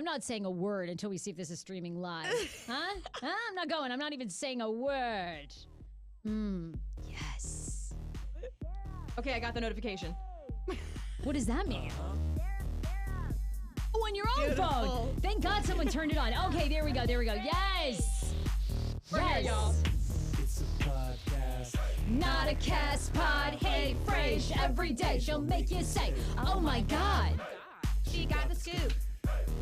I'm not saying a word until we see if this is streaming live. Huh? I'm not going. I'm not even saying a word. Yes. Okay, I got the notification. What does that mean? Oh, on your own phone. Thank God someone turned it on. Okay, there we go. Yes. We're here, y'all. It's a podcast. Not a cast pod. Hey, Frase. Every day she'll make you say, oh my God. She got the scoop.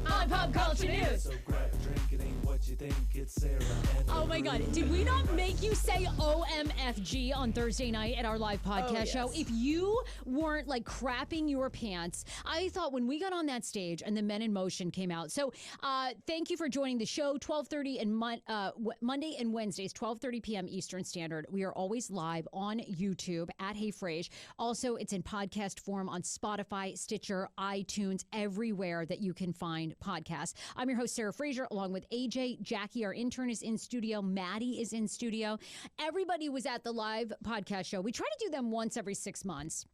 On pop culture news. So grab a drink, it ain't what you think, it's Sarah and Oh my God. Did we not make you say OMFG on Thursday night at our live podcast show? If you weren't like crapping your pants, I thought when we got on that stage and the Men in Motion came out. So thank you for joining the show. 12:30 and Monday and Wednesdays, 12:30 p.m. Eastern Standard. We are always live on YouTube at Hey Frase. Also, it's in podcast form on Spotify, Stitcher, iTunes, everywhere that you can find podcasts. I'm your host, Sarah Fraser, along with AJ. Jackie, our intern, is in studio. Maddie is in studio. Everybody was at the live podcast show. We try to do them once every 6 months.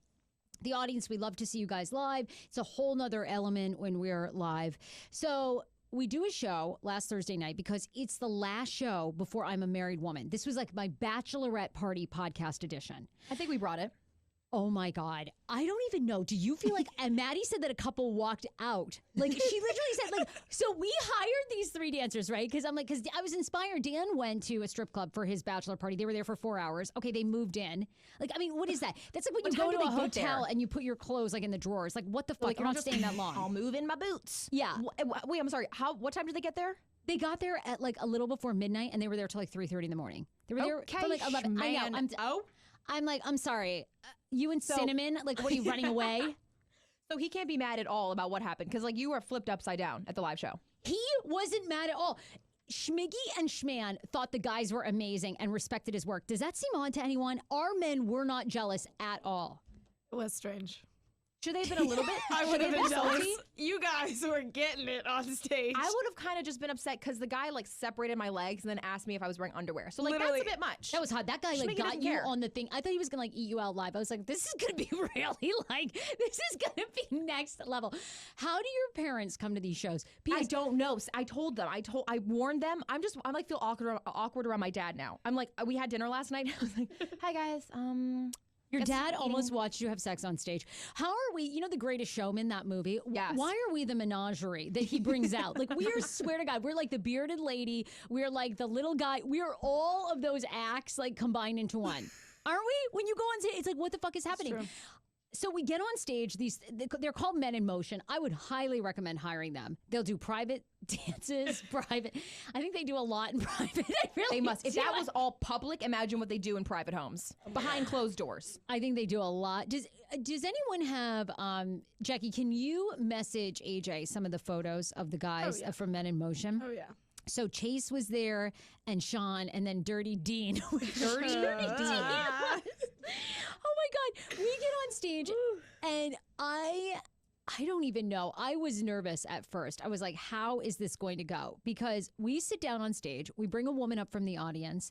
The audience, we love to see you guys live. It's a whole nother element when we're live. So we do a show last Thursday night because it's the last show before I'm a married woman. This was like my bachelorette party podcast edition. I think we brought it. Oh my God. I don't even know. Do you feel like, and Maddie said that a couple walked out. Like she literally said like, so we hired these 3 dancers, right? Because I was inspired. Dan went to a strip club for his bachelor party. They were there for 4 hours. Okay, they moved in. Like, I mean, what is that? That's like when you go to a hotel and you put your clothes like in the drawers. Like what the fuck? You're not staying that long. I'll move in my boots. Yeah. Wait, I'm sorry. What time did they get there? They got there at like a little bore midnight and they were there till like 3:30 in the morning. They were there for like 11. I know. I'm like, I'm sorry. You and Cinnamon, like, what are you running away? So he can't be mad at all about what happened because, like, you were flipped upside down at the live show. He wasn't mad at all. Schmiggy and Schman thought the guys were amazing and respected his work. Does that seem odd to anyone? Our men were not jealous at all. It was strange. Should they have been a little bit? I would have been jealous. You guys were getting it on stage. I would have kind of just been upset because the guy like separated my legs and then asked me if I was wearing underwear. So like Literally. that's a bit much. That was hot. That guy like Schmiggy got doesn't you care. on the thing. I thought he was gonna like eat you out live. I was like, this is gonna be really like, this is gonna be next level. How do your parents come to these shows? I don't know. I told them. I warned them. I'm like feel awkward around my dad now. I'm like, we had dinner last night. I was like, hi guys. Your dad almost watched you have sex on stage. How are we, you know, The Greatest Showman, that movie? Yes. Why are we the menagerie that he brings out? Like, we are, swear to God, we're like the bearded lady. We're like the little guy. We are all of those acts like combined into one. Aren't we? When you go on stage, it's like, what the fuck is happening? So we get on stage, they're called Men in Motion. I would highly recommend hiring them. They'll do private dances, private. I think they do a lot in private. They must. If that was all public, imagine what they do in private homes, behind closed doors. I think they do a lot. Does anyone have, Jackie, can you message AJ some of the photos of the guys from Men in Motion? Oh, yeah. So Chase was there and Sean and then Dirty Dean. Dirty Dean. Oh my God. We get on stage and I don't even know. I was nervous at first. I was like, how is this going to go? Because we sit down on stage, we bring a woman up from the audience,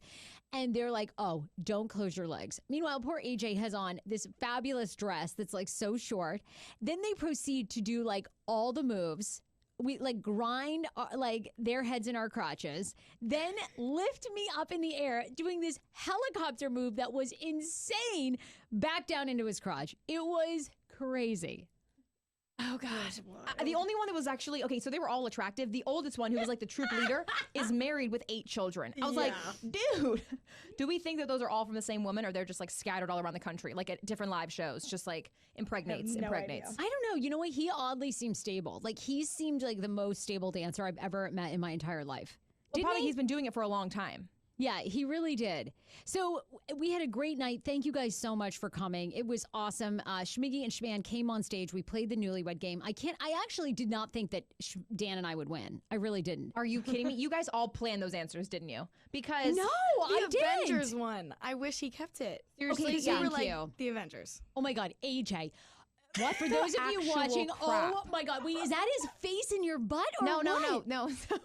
and they're like, oh, don't close your legs. Meanwhile, poor AJ has on this fabulous dress that's like so short. Then they proceed to do like all the moves. We like grind like their heads in our crotches, then lift me up in the air doing this helicopter move that was insane back down into his crotch. It was crazy. Oh, God. The only one that was actually, okay, so they were all attractive. The oldest one, who was like the troop leader, is married with 8 children. I was like, dude, do we think that those are all from the same woman or they're just like scattered all around the country, like at different live shows, just like impregnates? Idea. I don't know. You know what? He oddly seemed stable. Like he seemed like the most stable dancer I've ever met in my entire life. Well, probably he's been doing it for a long time. Yeah, he really did. So we had a great night. Thank you guys so much for coming. It was awesome. Schmiggy and Schman came on stage. We played the newlywed game. I actually did not think that Dan and I would win. I really didn't. Are you kidding me? You guys all planned those answers, didn't you? Because I The Avengers one. I wish he kept it. Seriously, Okay, you were thank like you. the Avengers. Oh my God, AJ. What? For those of you Actual watching, crap. oh my God, wait, is that his face in your butt or No. what? So,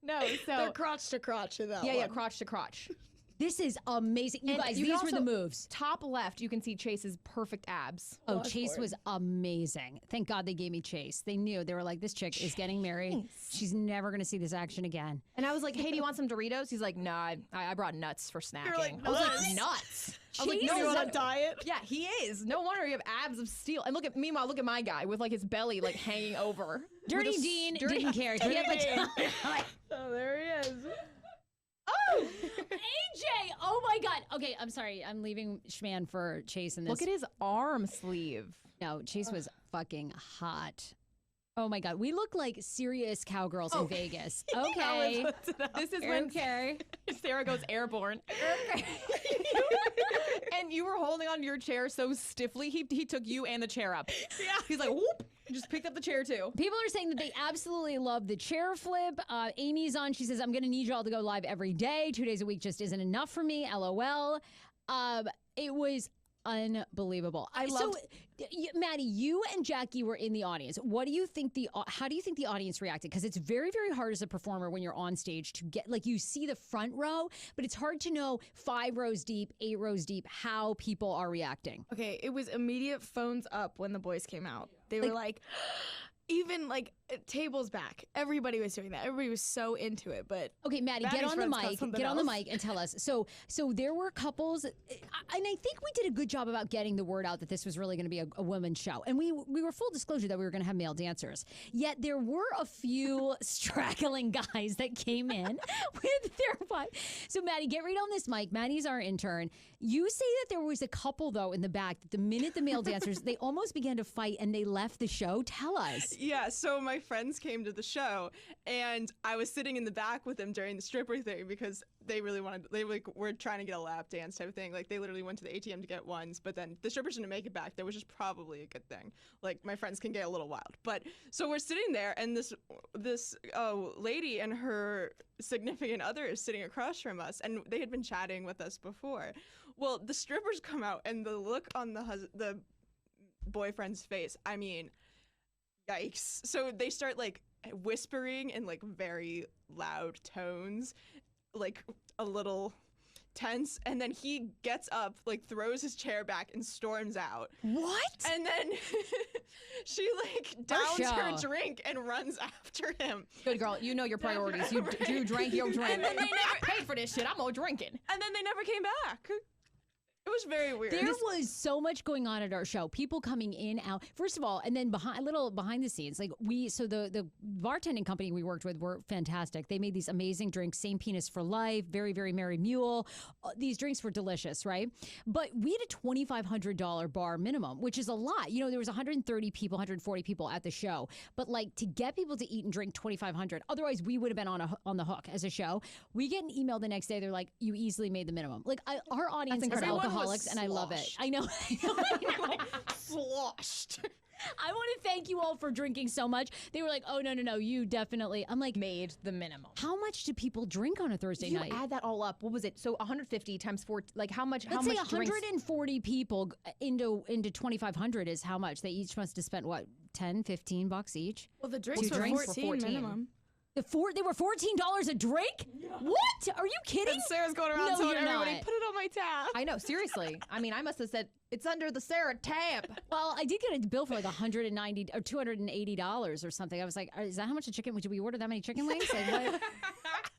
no. So They're crotch to crotch in that one. yeah, crotch to crotch. Oh This is amazing. You And guys, you these can were the also- moves. Top left, you can see Chase's perfect abs. Oh, Chase was amazing. Thank God they gave me Chase. They knew. They were like, this chick is getting married. She's never going to see this action again. And I was like, hey, do you want some Doritos? He's like, nah, I brought nuts for snacking. like, I was nuts? like, nuts. I was like, Chase no, You is on a diet? Yeah, he is. No wonder you have abs of steel. And meanwhile, look at my guy with like his belly like hanging over. Dirty With a Dean dirty- didn't care. He had the Oh, there he is. AJ! Oh my God. Okay, I'm sorry. I'm leaving Schman for Chase in this. Look at his arm sleeve. No, Chase was fucking hot. Oh my God. We look like serious cowgirls in Vegas. Okay. This is When when Sarah goes airborne. And you were holding on to your chair so stiffly, he took you and the chair up. Yeah. He's like, whoop, just picked up the chair too. People are saying that they absolutely love the chair flip. Amy's on. She says, I'm going to need y'all to go live every day. 2 days a week just isn't enough for me. LOL. It was unbelievable. So, Maddie, you and Jackie were in the audience. What do you think how do you think the audience reacted? Because it's very, very hard as a performer when you're on stage to get, like, you see the front row, but it's hard to know 5 rows deep, 8 rows deep, how people are reacting. Okay, it was immediate phones up when the boys came out. They were like, even like tables back. Everybody was doing that. Everybody was so into it. But Okay, Maddie, get Maddie's on the friends got mic. something Get on the else. mic and tell us. So there were couples, and I think we did a good job about getting the word out that this was really going to be a women's show. And we were full disclosure that we were going to have male dancers. Yet there were a few straggling guys that came in with their wife. So Maddie, get right on this mic. Maddie's our intern. You say that there was a couple though in the back that the minute the male dancers, they almost began to fight and they left the show. Tell us. Yeah, so my friends came to the show, and I was sitting in the back with them during the stripper thing because they really wanted, were trying to get a lap dance type of thing. Like, they literally went to the ATM to get ones, but then the strippers didn't make it back there, which is probably a good thing. Like, my friends can get a little wild. But so we're sitting there, and this lady and her significant other is sitting across from us, and they had been chatting with us before. Well, the strippers come out, and the look on the boyfriend's face, I mean, yikes. So they start like whispering in like very loud tones, like a little tense, and then he gets up, like throws his chair back and storms out. What? And then she like downs show. her drink and runs after him. Good girl, you know your priorities. You drank your drink. And then I paid for this shit. I'm all drinking. And then they never came back. It was very weird. There was so much going on at our show. People coming in, out. First of all, and then behind the scenes, like the bartending company we worked with were fantastic. They made these amazing drinks, Same Penis for Life, Very, Very Merry Mule. These drinks were delicious, right? But we had a $2,500 bar minimum, which is a lot. You know, there was 130 people, 140 people at the show. But like to get people to eat and drink $2,500, otherwise we would have been on the hook as a show. We get an email the next day. They're like, you easily made the minimum. Like our audience is Everyone was alcoholics, and I love it. sloshed. I know. Like, sloshed. I want to thank you all for drinking so much. They were like, oh, no, you definitely. I'm like, Made the minimum. how much do people drink on a Thursday You night? add that all up. What was it? So 150 times 4. Like how much? Let's how say much drinks? 140 people into 2,500 is how much? They each must have spent, what, 10, 15 bucks each? Well, the drinks Two were drinks? 14 minimum. They were $14 a drink? What? Are you kidding? And Sarah's going around No, telling you're everybody, not. put it on my tab. I know, seriously. I mean, I must have said it's under the Sarah tab. Well, I did get a bill for like $190 or $280 or something. I was like, is that how much a chicken? Did we order that many chicken wings? Like, what?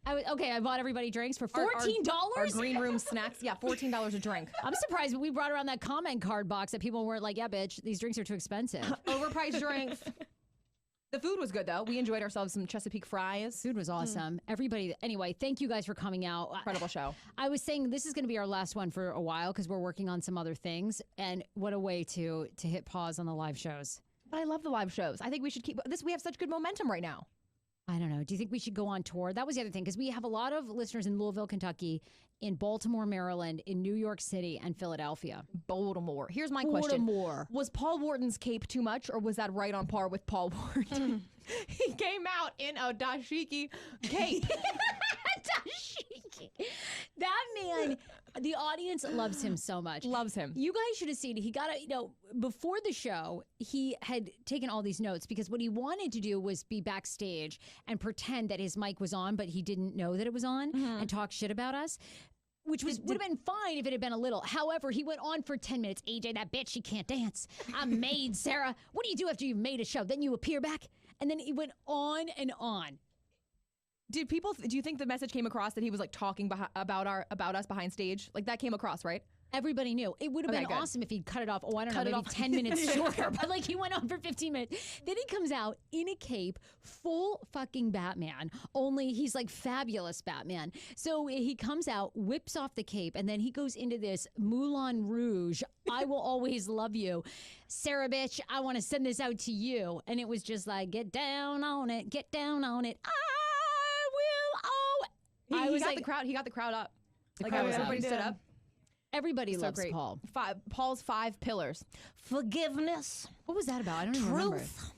I bought everybody drinks for $14. Our green room snacks. Yeah, $14 a drink. I'm surprised we brought around that comment card box that people weren't like, yeah, bitch, these drinks are too expensive. Overpriced drinks. The food was good though. We enjoyed ourselves some Chesapeake fries. Food was awesome. Everybody, anyway, thank you guys for coming out. Incredible show. I was saying this is going to be our last one for a while because we're working on some other things. And what a way to hit pause on the live shows. But I love the live shows. I think we should keep this. We have such good momentum right now. I don't know. Do you think we should go on tour? That was the other thing because we have a lot of listeners in Louisville, Kentucky, in Baltimore, Maryland, in New York City, and Philadelphia. Baltimore. Here's my question. Baltimore. Was Paul Wharton's cape too much or was that right on par with Paul Wharton? He came out in a dashiki cape. Dashiki. That man, the audience loves him so much. Loves him. You guys should have seen it. He got before the show, he had taken all these notes because what he wanted to do was be backstage and pretend that his mic was on, but he didn't know that it was on and talk shit about us. which would have been fine if it had been a little. However, he went on for 10 minutes. AJ, that bitch, she can't dance. I'm made, Sarah. What do you do after you've made a show? Then you appear back? And then he went on and on. Do you think the message came across that he was like talking about us behind stage? Like that came across, right? Everybody knew. It would have been awesome if he'd cut it off. Oh, I don't know, maybe 10 minutes shorter. But like he went on for 15 minutes. Then he comes out in a cape, full fucking Batman. Only he's like fabulous Batman. So he comes out, whips off the cape, and then he goes into this Moulin Rouge. I will always love you. Sarah, bitch, I want to send this out to you. And it was just like, get down on it, get down on it. I will. Oh, He got the crowd up. Like everybody stood up. Everybody loves great. Paul. Paul's 5 pillars. Forgiveness. What was that about? I don't even remember. Truth.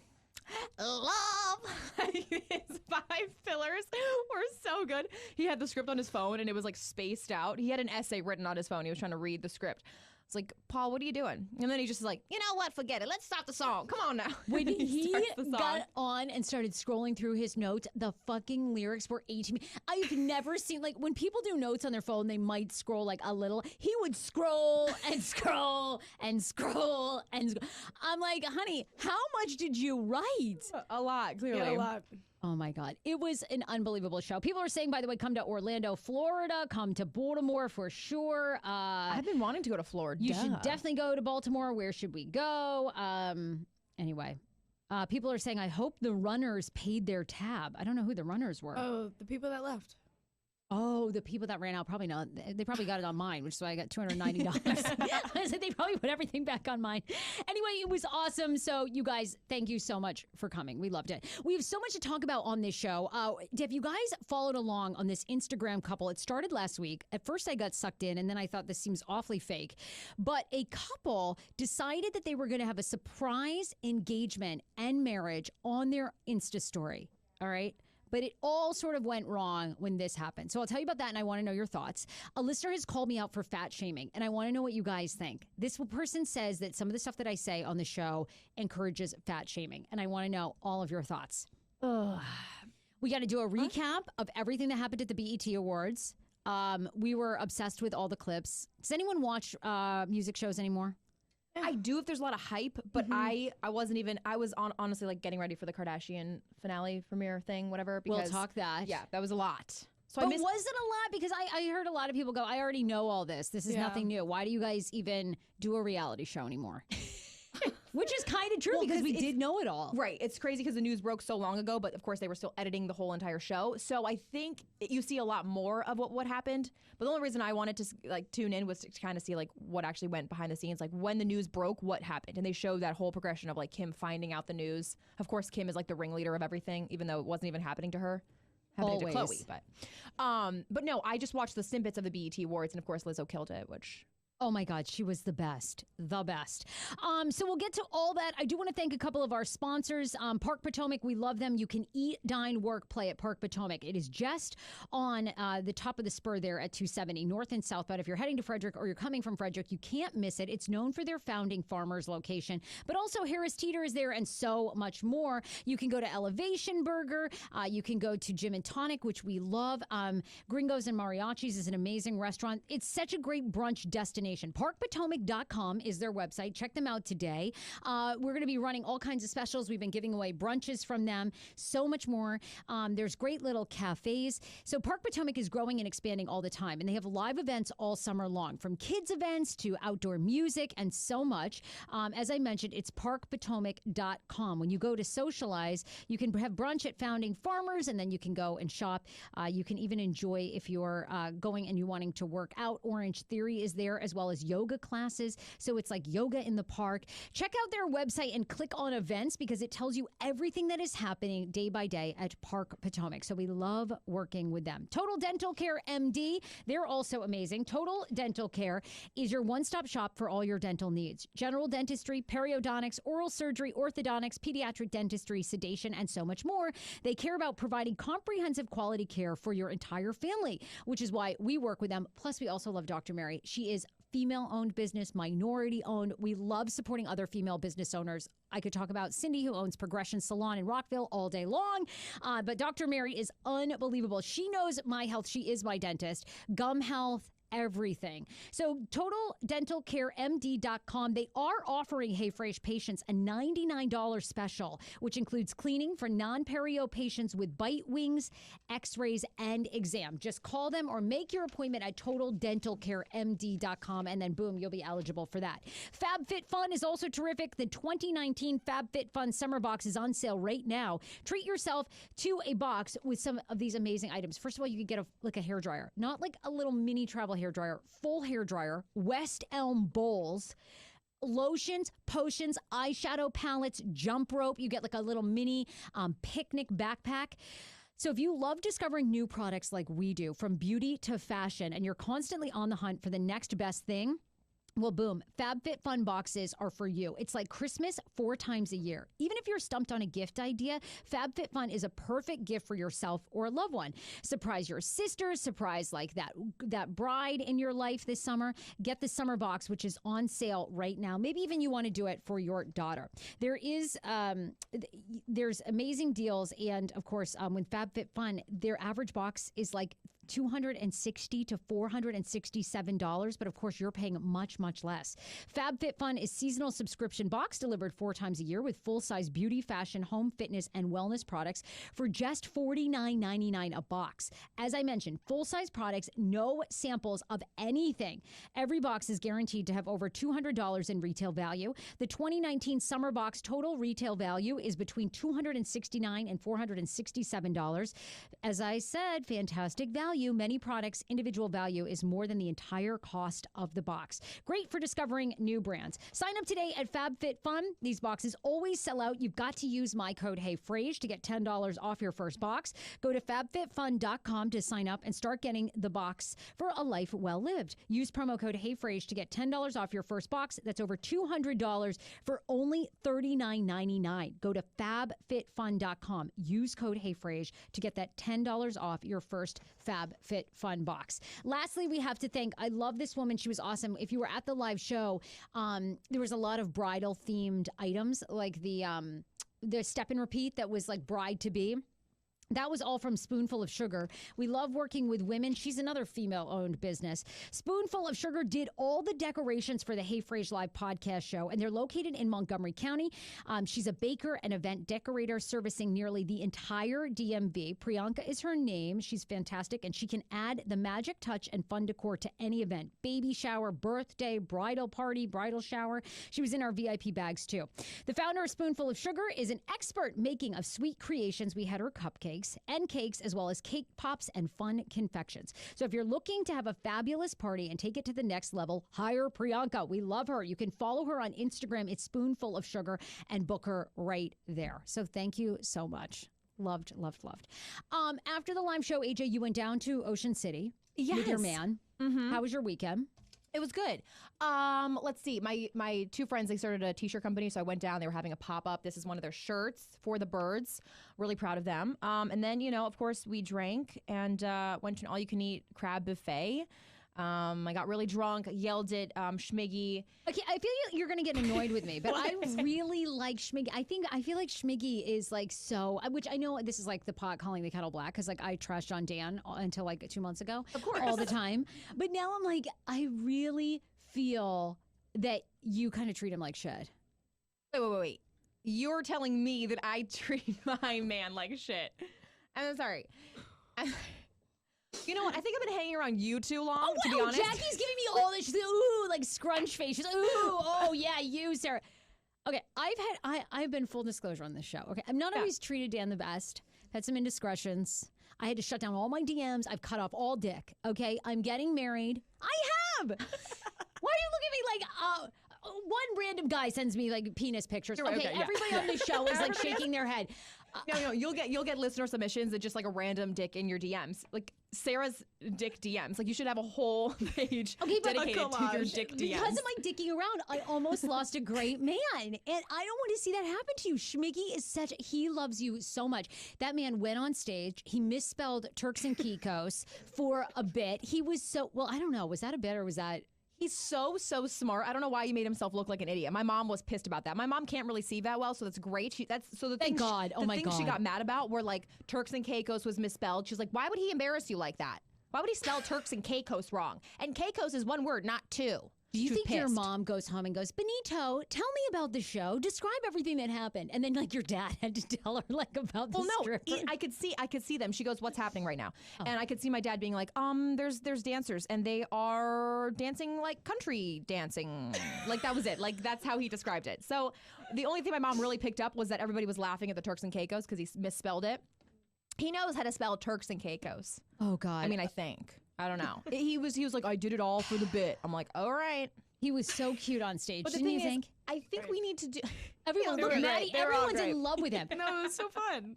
Love. His 5 pillars were so good. He had the script on his phone and it was like spaced out. He had an essay written on his phone. He was trying to read the script. It's like, Paul, what are you doing? And then he just like, you know what? Forget it. Let's stop the song. Come on now. When he got on and started scrolling through his notes, the fucking lyrics were 18. I've never seen, like, when people do notes on their phone, they might scroll like a little. He would scroll and scroll and scroll and scroll. I'm like, honey, how much did you write? A lot, clearly. Yeah, a lot. Oh my God. It was an unbelievable show. People are saying, by the way, come to Orlando, Florida, come to Baltimore for sure. I've been wanting to go to Florida. You should definitely go to Baltimore. Where should we go? Anyway, people are saying, I hope the runners paid their tab. I don't know who the runners were. Oh, the people that left. Oh, the people that ran out probably not. They probably got it on mine, which is why I got $290. I said they probably put everything back on mine. Anyway, it was awesome. So you guys, thank you so much for coming. We loved it. We have so much to talk about on this show. If you guys followed along on this Instagram couple, it started last week. At first I got sucked in and then I thought this seems awfully fake. But a couple decided that they were going to have a surprise engagement and marriage on their Insta story. All right. But it all sort of went wrong when this happened. So I'll tell you about that, and I want to know your thoughts. A listener has called me out for fat shaming, and I want to know what you guys think. This person says that some of the stuff that I say on the show encourages fat shaming, and I want to know all of your thoughts. We got to do a recap of everything that happened at the BET Awards. We were obsessed with all the clips. Does anyone watch music shows anymore? I do if there's a lot of hype, but I was honestly like getting ready for the Kardashian finale premiere thing, whatever. Because, We'll talk that. Yeah, that was a lot. So but was it a lot? Because I heard a lot of people go, I already know all this. This is nothing new. Why do you guys even do a reality show anymore? Which is kind of true because we did know it all. Right. It's crazy because the news broke so long ago, but of course they were still editing the whole entire show. So I think you see a lot more of what happened. But the only reason I wanted to like tune in was to kind of see like what actually went behind the scenes, like when the news broke, what happened. And they showed that whole progression of like Kim finding out the news. Of course, Kim is like the ringleader of everything, even though it wasn't even happening to her. Happening to Chloe. But no, I just watched the snippets of the BET Awards, and of course Lizzo killed it, which... Oh my God, she was the best. The best. So we'll get to all that. I do want to thank a couple of our sponsors. Park Potomac, we love them. You can eat, dine, work, play at Park Potomac. It is just on the top of the spur there at 270, north and southbound. If you're heading to Frederick or you're coming from Frederick, you can't miss it. It's known for their founding farmers location, but also Harris Teeter is there and so much more. You can go to Elevation Burger. You can go to Gym and Tonic, which we love. Gringos and Mariachis is an amazing restaurant. It's such a great brunch destination. ParkPotomac.com is their website. Check them out today. We're going to be running all kinds of specials. We've been giving away brunches from them, so much more. There's great little cafes. So Park Potomac is growing and expanding all the time, and they have live events all summer long, from kids events to outdoor music and so much. As I mentioned, it's ParkPotomac.com. When you go to socialize, you can have brunch at Founding Farmers, and then you can go and shop. You can even enjoy, if you're going and you're wanting to work out, Orange Theory is there, as well as yoga classes. So it's like yoga in the park. Check out their website and click on events because it tells you everything that is happening day by day at Park Potomac. So we love working with them. Total Dental Care MD, they're also amazing. Total Dental Care is your one-stop shop for all your dental needs. General dentistry, periodontics, oral surgery, orthodontics, pediatric dentistry, sedation, and so much more. They care about providing comprehensive quality care for your entire family, which is why we work with them. Plus, we also love Dr. Mary. She is female-owned business, minority-owned. We love supporting other female business owners. I could talk about Cindy, who owns Progression Salon in Rockville, all day long. But Dr. Mary is unbelievable. She knows my health. She is my dentist. Gum health, everything. So TotalDentalCareMD.com, they are offering Hey Frase patients a $99 special, which includes cleaning for non-perio patients with bite wings, x-rays, and exam. Just call them or make your appointment at TotalDentalCareMD.com, and then boom, you'll be eligible for that. FabFitFun is also terrific. The 2019 FabFitFun Summer Box is on sale right now. Treat yourself to a box with some of these amazing items. First of all, you could get a hair dryer, not like a little mini travel hair dryer, full hair dryer, West Elm bowls, lotions, potions, eyeshadow palettes, jump rope. You get like a little mini picnic backpack. So if you love discovering new products like we do, from beauty to fashion, and you're constantly on the hunt for the next best thing, well, boom, FabFitFun boxes are for you. It's like Christmas 4 times a year. Even if you're stumped on a gift idea, FabFitFun is a perfect gift for yourself or a loved one. Surprise your sister, surprise like that bride in your life this summer. Get the summer box, which is on sale right now. Maybe even you want to do it for your daughter. There's amazing deals, and of course, with FabFitFun, their average box is like $260 to $467, but of course you're paying much, much less. FabFitFun is seasonal subscription box delivered 4 times a year with full-size beauty, fashion, home, fitness, and wellness products for just $49.99 a box. As I mentioned, full-size products, no samples of anything. Every box is guaranteed to have over $200 in retail value. The 2019 summer box total retail value is between $269 and $467. As I said, fantastic value. Many products' individual value is more than the entire cost of the box. Great for discovering new brands. Sign up today at FabFitFun. These boxes always sell out. You've got to use my code HeyFrase to get $10 off your first box. Go to FabFitFun.com to sign up and start getting the box for a life well lived. Use promo code HeyFrase to get $10 off your first box. That's over $200 for only $39.99. Go to FabFitFun.com. Use code HeyFrase to get that $10 off your first FabFitFun box. Lastly, we have to thank, I love this woman. She was awesome. If you were at the live show, there was a lot of bridal themed items, like the step and repeat that was like bride to be. That was all from Spoonful of Sugar. We love working with women. She's another female-owned business. Spoonful of Sugar did all the decorations for the Hey Frase Live podcast show, and they're located in Montgomery County. She's a baker and event decorator servicing nearly the entire DMV. Priyanka is her name. She's fantastic, and she can add the magic touch and fun decor to any event. Baby shower, birthday, bridal party, bridal shower. She was in our VIP bags, too. The founder of Spoonful of Sugar is an expert making of sweet creations. We had her cupcakes and cakes, as well as cake pops and fun confections. So if you're looking to have a fabulous party and take it to the next level, hire Priyanka. We love her. You can follow her on Instagram. It's Spoonful of Sugar, and book her right there. So thank you so much. Loved, loved, loved. After the live show, AJ, you went down to Ocean City with your man. Mm-hmm. How was your weekend? It was good. Let's see. My 2 friends, they started a t-shirt company, so I went down. They were having a pop-up. This is one of their shirts for the birds. Really proud of them. And then, of course, we drank and went to an all-you-can-eat crab buffet. I got really drunk, yelled at Schmiggy. Okay, I feel you're going to get annoyed with me, but I really like Schmiggy. I feel like Schmiggy is like so, which I know this is like the pot calling the kettle black, because like I trashed on Dan until like 2 months ago. Of course. All the time. But now I'm like, I really feel that you kind of treat him like shit. Wait. You're telling me that I treat my man like shit. I'm sorry. You know what? I think I've been hanging around you too long, to be honest. Jackie's giving me all this, she's like, ooh, like scrunch face. She's like, ooh, oh yeah, you, Sarah. Okay, I've been full disclosure on this show. Okay, I've not always treated Dan the best. Had some indiscretions. I had to shut down all my DMs. I've cut off all dick. Okay, I'm getting married. I have. Why are you looking at me like, one random guy sends me like penis pictures. Right, okay, everybody on this show is like shaking their head. No, you'll get listener submissions that just like a random dick in your DMs, like Sarah's dick DMs. Like you should have a whole page dedicated to your dick DMs. Because of my dicking around, I almost lost a great man, and I don't want to see that happen to you. Schmiggy is he loves you so much. That man went on stage. He misspelled Turks and Caicos for a bit. He was so I don't know. Was that a bit or was that? He's so smart. I don't know why he made himself look like an idiot. My mom was pissed about that. My mom can't really see that well, so that's great. Thank God. Oh my God. The things she got mad about were like Turks and Caicos was misspelled. She's like, why would he embarrass you like that? Why would he spell Turks and Caicos wrong? And Caicos is one word, not two. Do you She was think your pissed. mom goes home and goes, Benito, tell me about the show. Describe everything that happened. And then like your dad had to tell her like about the Well, no, stripper. I could see them. She goes, "What's happening right now?" And I could see my dad being like, there's dancers and they are dancing like country dancing." Like that was it. Like that's how he described it. So the only thing my mom really picked up was that everybody was laughing at the Turks and Caicos because he misspelled it. He knows how to spell Turks and Caicos. Oh God. I mean, I think. I don't know. He was like, "I did it all for the bit." I'm like, "All right." He was so cute on stage. But the Didn't thing you is, think? I think we need to do. Everyone, they look, were Maddie, great. They were all everyone's great. in love with him. No, it was so fun.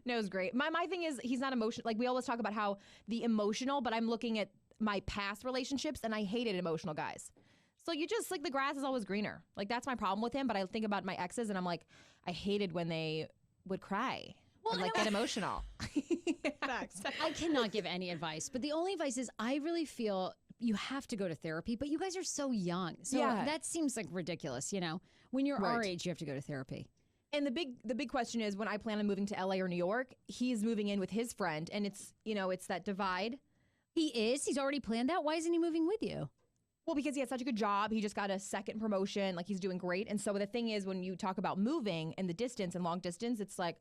No, it was great. My thing is he's not emotional. Like we always talk about how the emotional, but I'm looking at my past relationships and I hated emotional guys. So you just like the grass is always greener. Like that's my problem with him. But I think about my exes and I'm like, I hated when they would cry. Well, and like get emotional. Facts. I cannot give any advice, but the only advice is I really feel you have to go to therapy, but you guys are so young. So Yeah. that seems like ridiculous, you know? When you're our Right. age, you have to go to therapy. And the big question is when I plan on moving to LA or New York, he's moving in with his friend and it's that divide. He is? He's already planned that? Why isn't he moving with you? Well, because he had such a good job. He just got a second promotion. Like he's doing great. And so the thing is when you talk about moving and the distance and long distance, it's like,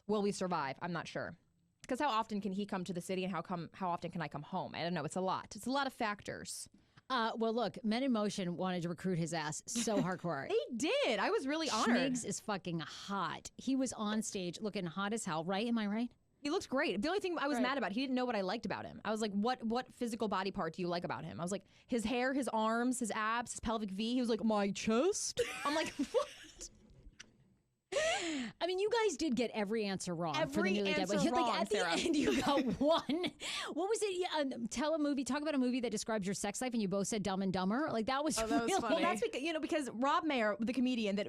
will we survive? I'm not sure. Because how often can he come to the city and how often can I come home? I don't know. It's a lot. It's a lot of factors. Well, look, Men in Motion wanted to recruit his ass so hardcore. They did. I was really honored. Schmigs is fucking hot. He was on stage looking hot as hell, right? Am I right? He looked great. The only thing I was mad about, he didn't know what I liked about him. I was like, what physical body part do you like about him? I was like, his hair, his arms, his abs, his pelvic V. He was like, my chest. I'm like, what? I mean, you guys did get every answer wrong for the Every Newly Dead. answer Like, wrong, at Sarah. the end, you got one. What was it? Yeah, talk about a movie that describes your sex life, and you both said Dumb and Dumber. Like that was Oh, that was really. funny. Well, that's because Rob Mayer, the comedian that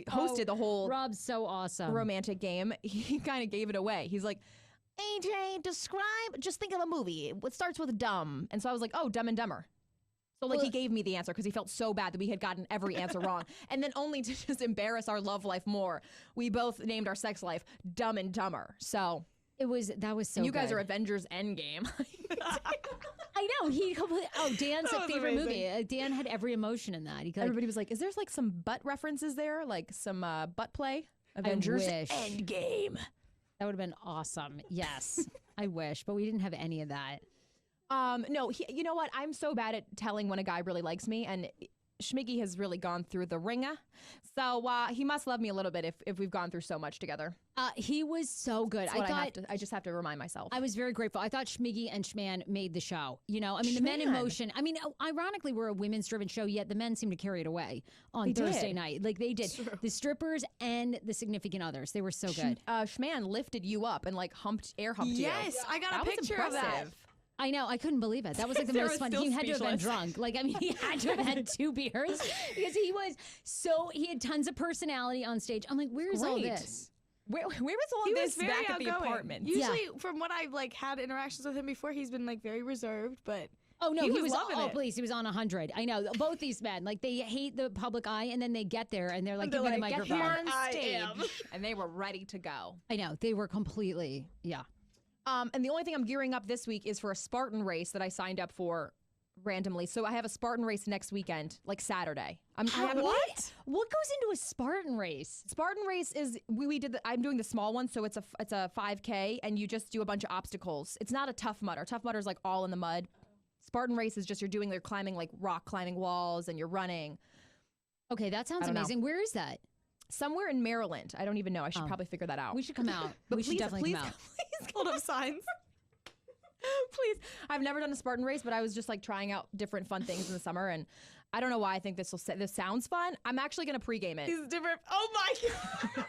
hosted the whole Rob's so awesome. romantic game, he kind of gave it away. He's like, AJ, just think of a movie. It starts with dumb. And so I was like, oh, Dumb and Dumber. So like he gave me the answer because he felt so bad that we had gotten every answer wrong. And then only to just embarrass our love life more, we both named our sex life Dumb and Dumber. So That was so. you guys good. are Avengers Endgame. I know he completely. Oh, Dan's That was favorite movie. amazing. Dan had every emotion in that. He like, Everybody was like, is there like some butt references there? Like some butt play? Avengers wish. Endgame. that would have been awesome. Yes, I wish, but we didn't have any of that. No, you know what? I'm so bad at telling when a guy really likes me, and Schmiggy has really gone through the ringer. So he must love me a little bit if we've gone through so much together. He was so good. That's what I just have to remind myself. I was very grateful. I thought Schmiggy and Schman made the show. You know, I mean, the Men in Schman. Motion. I mean, ironically, we're a women's driven show, yet the men seem to carry it away on They Thursday did. night. Like they did. The strippers and the significant others. They were so good. Schman lifted you up and like air humped you. Yes, I got That a was picture of that. impressive. I know. I couldn't believe it. That was like the Sarah's most fun. still He had to have been speechless. drunk. Like, I mean, he had to have had 2 beers because he had tons of personality on stage. I'm like, where's all Great. this? Where was all He of was this very back at the outgoing. apartment? Usually, from what I've like had interactions with him before, he's been like very reserved. But Oh no, He he was was loving it. please, he was on 100. I know both these men, like they hate the public eye, and then they get there and they're like, they're give me the like, Get here microphone. on I stage, am. and they were ready to go. I know they were completely, yeah. And the only thing I'm gearing up this week is for a Spartan race that I signed up for randomly. So I have a Spartan race next weekend, like Saturday. I have a- What goes into a Spartan race? Spartan race is we did. I'm doing the small one, so it's a 5K, and you just do a bunch of obstacles. It's not a Tough Mudder. Tough Mudder is like all in the mud. Spartan race is just you're climbing like rock climbing walls, and you're running Okay, that sounds I don't know. amazing. Where is that? somewhere in Maryland. I don't even know. I should probably figure that out. We should come out. But We should please- definitely please come out. Please hold up signs. Please. I've never done a Spartan race, but I was just like trying out different fun things in the summer, and I don't know why I think this sounds fun. I'm actually going to pregame it. He's different. Oh my god.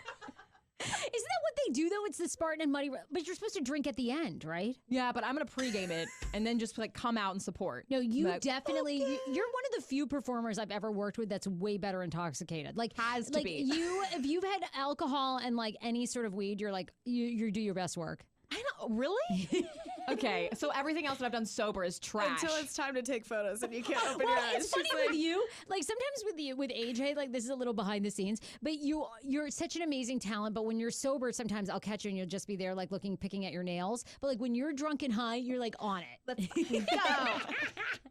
Isn't that what they do though? It's the Spartan and Muddy, but you're supposed to drink at the end, right? Yeah, but I'm going to pregame it and then just like come out and support. No, you Like, definitely. You're one of the few performers I've ever worked with that's way better intoxicated. Like Has to like be. if you've had alcohol and like any sort of weed, you're like you do your best work. I don't really. Okay, so everything else that I've done sober is trash. Until it's time to take photos and you can't open your eyes. It's funny with you. Like sometimes with AJ, like this is a little behind the scenes, but you're such an amazing talent. But when you're sober, sometimes I'll catch you and you'll just be there like picking at your nails. But like when you're drunk and high, you're like on it. Let's go.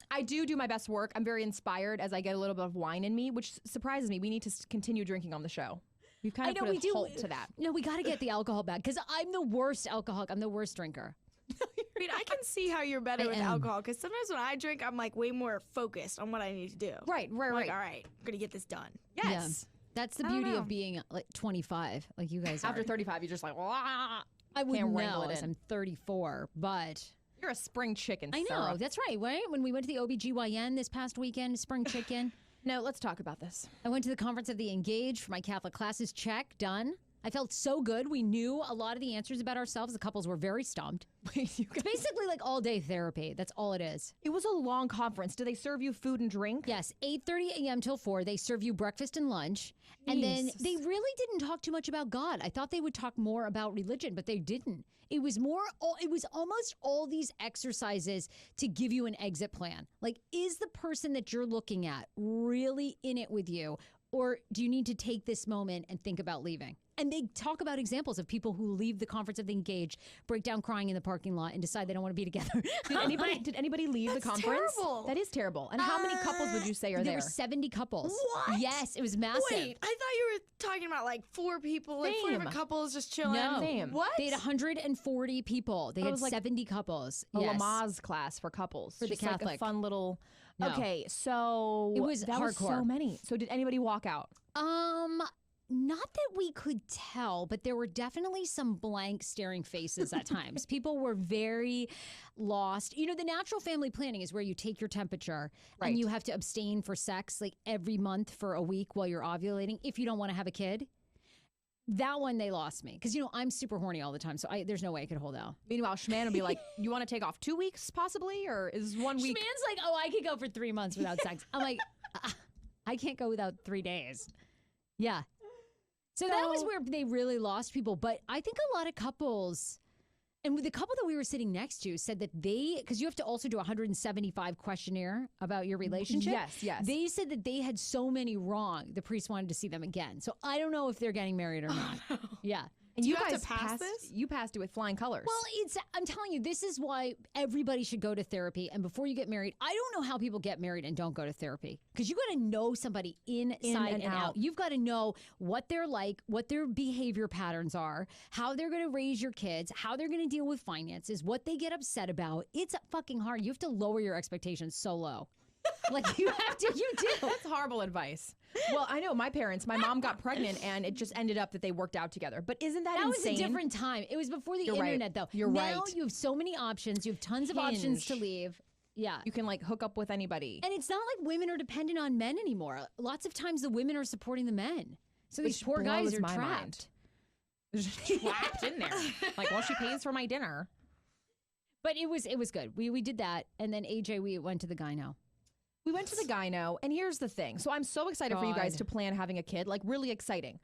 I do my best work. I'm very inspired as I get a little bit of wine in me, which surprises me. We need to continue drinking on the show. We've kind of put a halt to that. No, we got to get the alcohol back because I'm the worst alcoholic. I'm the worst drinker. I mean, I can see how you're better with alcohol because sometimes when I drink, I'm like way more focused on what I need to do. Right. Like, all right, I'm gonna get this done. Yes. Yeah. That's the beauty of being like 25, like you guys After are. 35, you're just like, wah. I wouldn't can't wrangle know it as in. I'm 34, but You're a spring chicken, I know. Sarah. That's right. When we went to the OB-GYN this past weekend, spring chicken. No, let's talk about this. I went to the conference of the Engaged for my Catholic classes. Check, done. I felt so good. We knew a lot of the answers about ourselves. The couples were very stumped. It's basically like all day therapy. That's all it is. It was a long conference. Do they serve you food and drink? Yes, 8:30 a.m. till 4. They serve you breakfast and lunch. And then Jesus. they really didn't talk too much about God. I thought they would talk more about religion, but they didn't. It was almost all these exercises to give you an exit plan. Like, is the person that you're looking at really in it with you? Or do you need to take this moment and think about leaving? And they talk about examples of people who leave the conference of the Engaged, break down crying in the parking lot, and decide they don't want to be together. Did anybody leave the conference? terrible. That is terrible. And how many couples would you say are There there? were 70 couples. What? Yes, it was massive. Wait, I thought you were talking about like 4 people, like 4 Same. different couples just chilling. No. Same. What? They had 140 people. They it had was like 70 couples. A Yes. Lamaze class for couples. For the Just like a Catholic. fun little. No. Okay, so It was that was so hardcore. many. So did anybody walk out? Not that we could tell, but there were definitely some blank staring faces at times. People were very lost. You know, the natural family planning is where you take your temperature Right. and you have to abstain for sex like every month for a week while you're ovulating if you don't want to have a kid. That one, they lost me. Because, you know, I'm super horny all the time, so there's no way I could hold out. Meanwhile, Schman would be like, you want to take off 2 weeks possibly? Or is 1 week? Schman's like, oh, I could go for 3 months without sex. I'm like, I can't go without 3 days. Yeah. So that was where they really lost people. But I think a lot of couples, and with the couple that we were sitting next to, said that because you have to also do a 175 questionnaire about your relationship. Yes. They said that they had so many wrong, the priest wanted to see them again. So I don't know if they're getting married or not. Yeah. And you you have to guys pass passed this? You passed it with flying colors. Well, I'm telling you, this is why everybody should go to therapy. And before you get married, I don't know how people get married and don't go to therapy. Because you got to know somebody inside and out. You've got to know what they're like, what their behavior patterns are, how they're going to raise your kids, how they're going to deal with finances, what they get upset about. It's fucking hard. You have to lower your expectations so low. Like you do. That's horrible advice. Well, I know my mom got pregnant and it just ended up that they worked out together. But isn't that insane? Was a different time. It was before the You're right. internet, though. You're now right. you have so many options. You have tons of options to Hinge. leave. Yeah. You can like hook up with anybody. And it's not like women are dependent on men anymore. Lots of times the women are supporting the men. So these Which poor guys blows are my trapped. mind. They're just trapped in there. Like, well, she pays for my dinner. But it was good. We did that. And then AJ, we went to the gyno. We went to the gyno, and here's the thing. So I'm so excited for you guys to plan having a kid, like really exciting.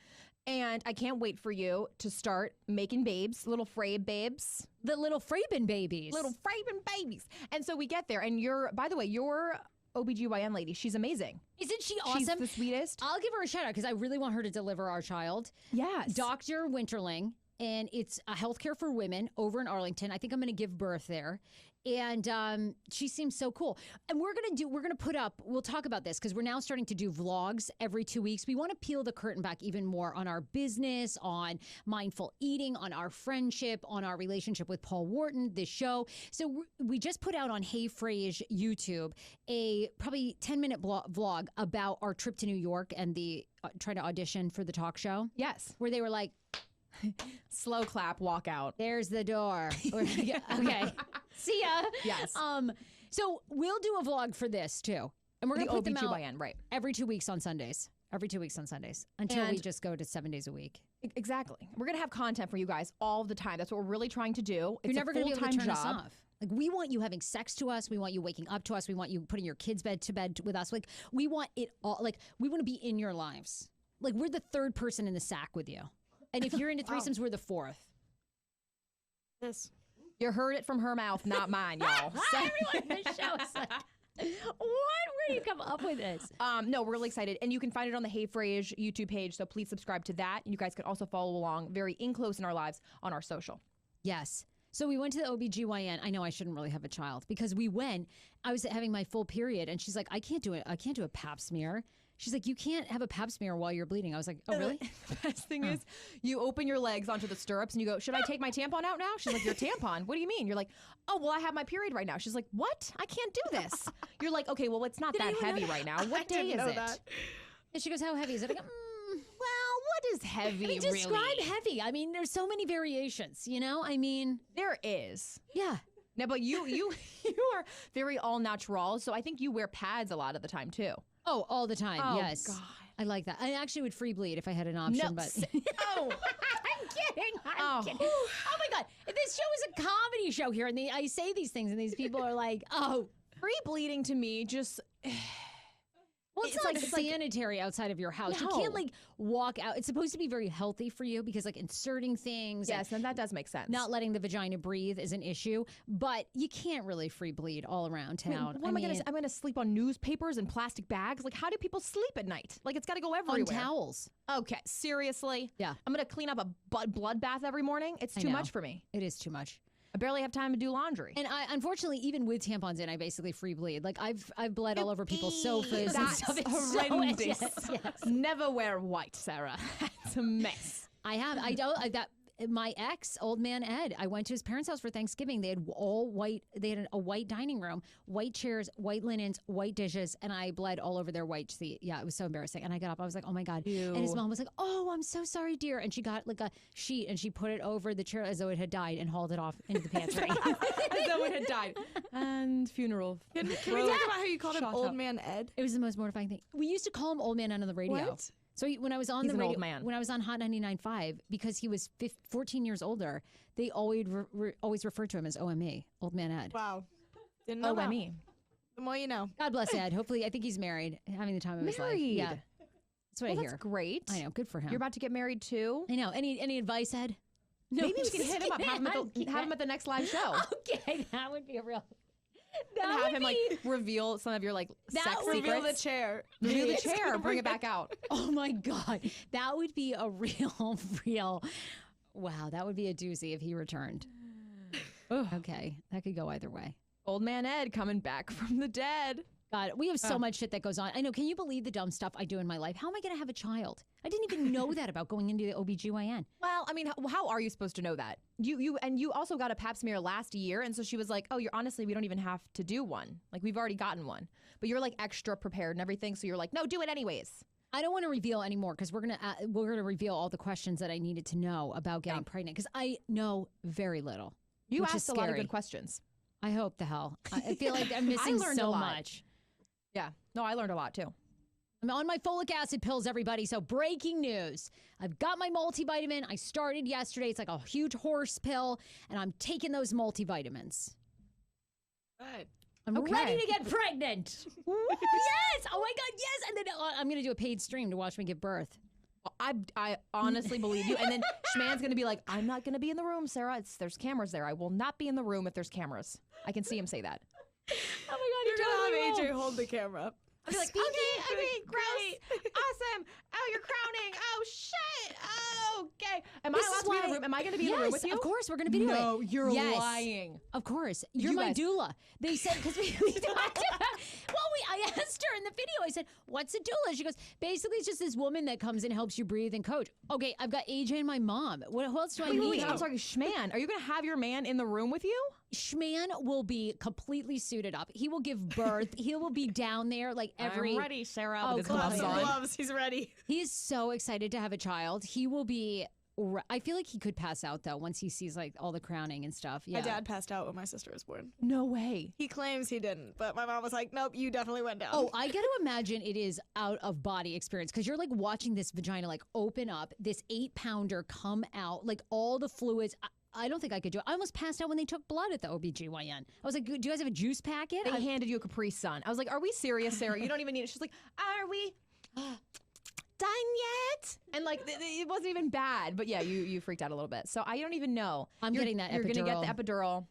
And I can't wait for you to start making babes, little Frabe babes. The little Fraben babies. Little Fraben babies. And so we get there, and by the way, your OB-GYN lady, she's amazing. Isn't she awesome? She's the sweetest. I'll give her a shout out because I really want her to deliver our child. Yes. Dr. Winterling. And it's a healthcare for women over in Arlington. I think I'm going to give birth there. And she seems so cool. And we're going to put up, we'll talk about this because we're now starting to do vlogs every 2 weeks. We want to peel the curtain back even more on our business, on mindful eating, on our friendship, on our relationship with Paul Wharton, this show. So we just put out on Hey FRASE YouTube a probably 10-minute vlog about our trip to New York and the trying to audition for the talk show. Yes. Where they were like, slow clap, walk out. there's the door. Okay. See ya. Yes. So we'll do a vlog for this too. And we're going The to put them out OB-GYN, right. every 2 weeks on Sundays. Every 2 weeks on Sundays until we And- just go to 7 days a week. Exactly. We're going to have content for you guys all the time. That's what we're really trying to do. It's You're never a going to be able full-time to turn job. us off. Like we want you having sex to us. We want you waking up to us. We want you putting your kids to bed with us. Like we want it all. Like we want to be in your lives. Like we're the third person in the sack with you. And if you're into threesomes, we're the fourth. This. You heard it from her mouth, not mine, y'all. So- Everyone in the show is like, what? Where do you come up with this? No, we're really excited. And you can find it on the Hey FRASE YouTube page, so please subscribe to that. You guys can also follow along very in close in our lives on our social. Yes. So we went to the OB-GYN. I know I shouldn't really have a child because we went, I was having my full period and she's like, I can't do it. I can't do a pap smear. She's like, you can't have a pap smear while you're bleeding. I was like, oh, really? The best thing is you open your legs onto the stirrups and you go, should I take my tampon out now? She's like, your tampon? What do you mean? You're like, oh, well, I have my period right now. She's like, what? I can't do this. You're like, okay, well, it's not that heavy right now. What day is it? And she goes, how heavy is it? I go, Well, what is heavy, I mean, really? describe heavy. I mean, there's so many variations, you know? I mean, There is. yeah. No, but you are very all natural, so I think you wear pads a lot of the time too. Oh, all the time. Oh, yes. God. I like that. I actually would free bleed if I had an option, but oh, I'm kidding. I'm Oh. kidding. Oh my God. This show is a comedy show here, and I say these things, and these people are like, oh. free bleeding to me just. Well, it's not sanitary outside of your house. You No. can't like walk out. It's supposed to be very healthy for you because like inserting things. Yes, and that does make sense. Not letting the vagina breathe is an issue, but you can't really free bleed all around I mean, town. what am I gonna? I'm gonna sleep on newspapers and plastic bags. Like, how do people sleep at night? Like, it's got to go everywhere. on towels. Okay, seriously. Yeah. I'm gonna clean up a bloodbath every morning. It's I too know. much for me. It is too much. I barely have time to do laundry. And I, unfortunately, even with tampons in, I basically free bleed. Like I've bled all over people's sofas and That's stuff. It's so- horrendous. yes. Never wear white, Sarah. It's a mess. I have. I don't. That my ex, old man Ed. I went to his parents' house for Thanksgiving. They had all white. They had a white dining room, white chairs, white linens, white dishes, and I bled all over their white seat. Yeah, it was so embarrassing. And I got up. I was like, oh my God. Ew. And his mom was like, oh, I'm so sorry, dear. And she got like a sheet and she put it over the chair as though it had died and hauled it off into the pantry. As though it had died. And funeral. Can we talk about how you called him Shut Old up. Man Ed? It was the most mortifying thing. We used to call him Old Man on the radio. What? So when I was on He's the an radio, old man. when I was on Hot 99.5, because he was 14 years older, they always always referred to him as OME, Old Man Ed. Wow. Didn't know that. OME. The more you know. God bless Ed. Hopefully, I think he's married, having the time of his life. Married. Yeah, that's what Well, I that's hear. great. I know, good for him. You're about to get married too? I know. Any advice, Ed? No, Maybe we just can hit him up. kidding. Have him at the next live show. Okay, that would be a real. And That have would him be. like reveal some of your like That sex would secrets. Reveal the chair. Reveal the chair. Bring it back out. Oh my God, that would be a real. Wow, that would be a doozy if he returned. Okay, that could go either way. Old man Ed coming back from the dead. God, we have so much shit that goes on. I know. Can you believe the dumb stuff I do in my life? How am I going to have a child? I didn't even know that about going into the OB-GYN. Well, I mean, how are you supposed to know that? You also got a pap smear last year, and so she was like, "Oh, you're honestly, we don't even have to do one. Like we've already gotten one, but you're like extra prepared and everything. So you're like, no, do it anyways." I don't want to reveal anymore because we're gonna reveal all the questions that I needed to know about getting pregnant because I know very little. You which is asked a lot of scary. good questions. I hope the hell. I feel like I'm missing learned a so lot. much. Yeah, no, I learned a lot too. I'm on my folic acid pills, everybody. So breaking news. I've got my multivitamin. I started yesterday. It's like a huge horse pill, and I'm taking those multivitamins. Good. I'm Okay. ready to get pregnant. Yes! Oh my God, yes! And then I'm going to do a paid stream to watch me give birth. I honestly believe you. And then Schman's gonna be like, "I'm not gonna be in the room, Sarah. There's cameras there. I will not be in the room if there's cameras." I can see him say that. Oh my God, You're gonna have AJ hold the camera up. I'll be like, Speaking- okay, gross, awesome. Oh, you're crowning. Oh, shit. Oh, okay. Am I This allowed is to be in why- the room? Am I going to be in the room with you? Of course, we're going to be doing it. No, you're Yes. lying. Of course. You're You my guys- doula. They said, because we talked about, I asked her in the video, I said, what's a doula? She goes, basically, it's just this woman that comes and helps you breathe and coach. Okay, I've got AJ and my mom. What else do I need? Wait, I'm sorry, Schman. Are you going to have your man in the room with you? Schman will be completely suited up. He will give birth. He will be down there like every. I'm ready, Sarah. Oh, with his God. gloves on. Gloves. He's ready. He is so excited to have a child. He will be. I feel like he could pass out though once he sees like all the crowning and stuff. Yeah. My dad passed out when my sister was born. No way. He claims he didn't, but my mom was like, "Nope, you definitely went down." Oh, I get to imagine it is out of body experience because you're like watching this vagina like open up, this 8-pounder come out, like all the fluids. I don't think I could do it. I almost passed out when they took blood at the OB-GYN. I was like, do you guys have a juice packet? They handed you a Capri Sun. I was like, are we serious, Sarah? You don't even need it. She's like, are we done yet? And like, it wasn't even bad. But yeah, you freaked out a little bit. So I don't even know. I'm getting that You're going to get epidural. the epidural.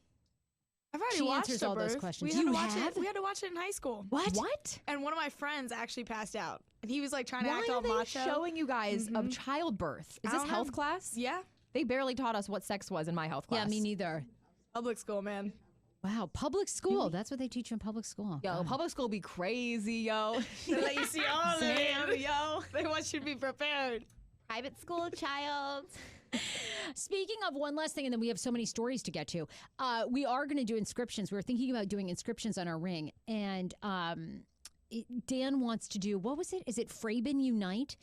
I've already She watched answers a all those birth. questions. We had You to watch have? it. We had to watch it in high school. What? And one of my friends actually passed out, and he was like trying to Why act are all they macho. showing you guys of childbirth? Is I this don't health know. class? Yeah, They barely taught us what sex was in my health class. Yeah, me neither. public school, man. Wow, public school. That's what they teach you in public school. Yo, God. public school be crazy, yo. They let you see all of Damn, it. yo. They want you to be prepared. Private school child. Speaking of one last thing, and then we have so many stories to get to. We are going to do inscriptions. We were thinking about doing inscriptions on our ring, and Dan wants to do, what was it? Is it Fraben Unite?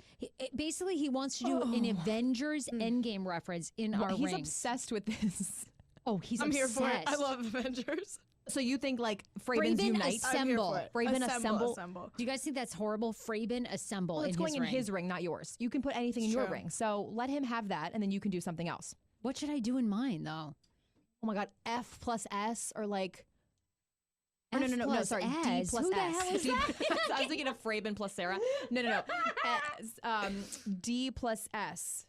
Basically, he wants to do an Avengers Endgame reference in our He's ring. obsessed with this. Oh, he's I'm obsessed. here for it. I love Avengers. So you think like Fraben's Fraben Unite? I'm here for it. Fraben Assemble. Do you guys think that's horrible? Fraben Assemble Well, it's in going his in ring. his ring, not yours. You can put anything in your true. ring. So let him have that, and then you can do something else. What should I do in mine, though? Oh my God, F plus S or like. Oh, F no, plus sorry, D S. plus Who the S. hell is D- that? I was thinking of Fraben plus Sarah. No. D plus S.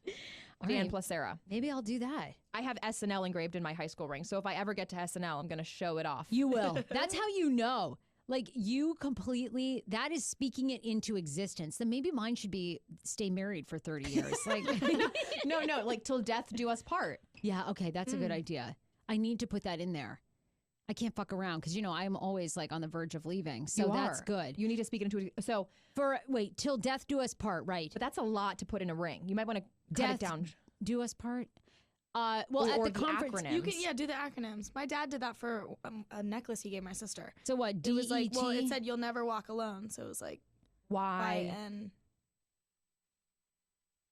All Dan right. plus Sarah. Maybe I'll do that. I have SNL engraved in my high school ring, so if I ever get to SNL, I'm gonna show it off. You will. That's how you know. Like you completely, that is speaking it into existence. Then maybe mine should be stay married for 30 years. Like, no, like till death do us part. yeah, okay, that's a good idea. I need to put that in there. I can't fuck around because, I'm always like on the verge of leaving. So You that's are. good. You need to speak it into it. So, Wait, till death do us part, right? but that's a lot to put in a ring. You might want to cut Death it down. do us part? Well, Or at the conference. acronym. You can, do the acronyms. My dad did that for a necklace he gave my sister. So what? It was like, well, it DET? said you'll never walk alone. So it was like Y. YN.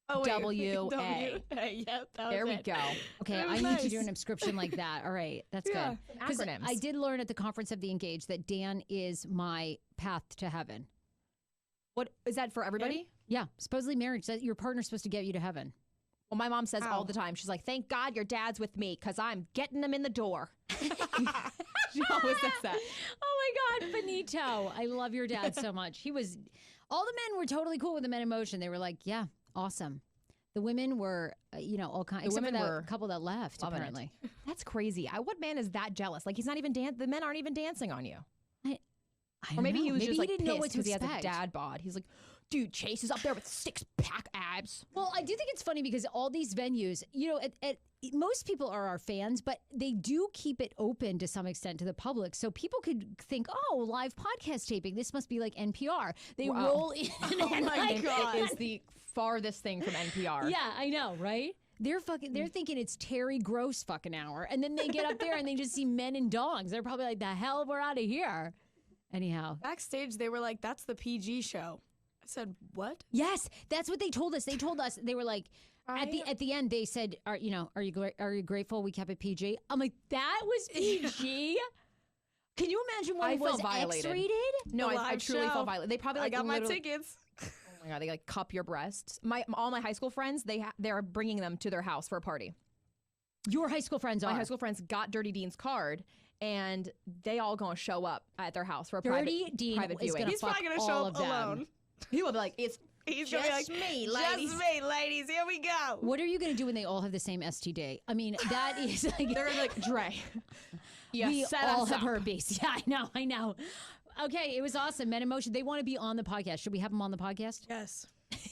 Oh, wait. W-A. W-A. Yep, that was There we it. go. Okay, That I was need to do nice. an inscription like that. All right, that's Yeah. good. 'Cause Acronyms. I did learn at the conference of the engaged that Dan is my path to heaven. What is that for everybody? Yeah, supposedly marriage, that your partner's supposed to get you to heaven. Well, my mom says all Ow. the time. She's like, "Thank God your dad's with me, cause I'm getting them in the door." She always says that. Oh my God, Benito. I love your dad so much. All the men were totally cool with the men in motion. They were like, yeah, awesome. The women were, all kinds, except for women that were couple that left, loving it. apparently. That's crazy. What man is that jealous? Like he's not even the men aren't even dancing on you. I Or maybe don't he know. was Maybe just like he didn't know what pissed to because he has a expect. dad bod. He's like, dude, Chase is up there with 6-pack abs. Well, I do think it's funny because all these venues, most people are our fans, but they do keep it open to some extent to the public. So people could think, oh, live podcast taping. This must be like NPR. They Wow. roll in. and like, It is the farthest thing from NPR. Yeah, I know, right? They're thinking it's Terry Gross fucking hour. And then they get up there and they just see men and dogs. They're probably like, the hell, we're out of here. Anyhow. Backstage, they were like, that's the PG show. I said, what? Yes, that's what they told us. They told us, they were like, at the end, they said, are you grateful we kept it PG? I'm like, that was PG? Can you imagine what I it was felt violated. X-rated? No, The I live truly show. felt violated. They probably I like got my literally- tickets. Oh my God, they like cup your breasts. All my high school friends, they're bringing them to their house for a party. Your high school friends are. My high school friends got Dirty Dean's card, and they all gonna show up at their house for a Dirty private, Dean private is viewing. gonna He's fuck probably going to all show of up them. alone. He will be like, "It's He's going to be like, me, ladies." just me, ladies. Here we go. What are you going to do when they all have the same STD? I mean, that is like... They're gonna be like, Dre. You we set all us have up. herpes. Yeah, I know. Okay, it was awesome. Men in Motion. They want to be on the podcast. Should we have them on the podcast? Yes.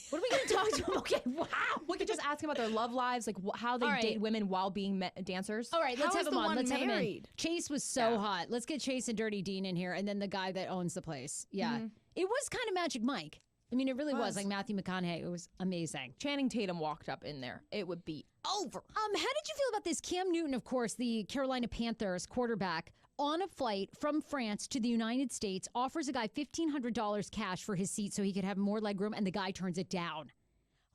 What are we going to talk to them? Okay, wow. We could just ask them about their love lives, like how they All right. date women while being dancers. All right, let's How have is them the on. one Let's have them in. married? Chase was so Yeah. hot. Let's get Chase and Dirty Dean in here, and then the guy that owns the place. Yeah, it was kind of Magic Mike. I mean, it really was like Matthew McConaughey. It was amazing. Channing Tatum walked up in there. It would be over. How did you feel about this? Cam Newton, of course, the Carolina Panthers quarterback, on a flight from France to the United States, offers a guy $1,500 cash for his seat so he could have more legroom, and the guy turns it down.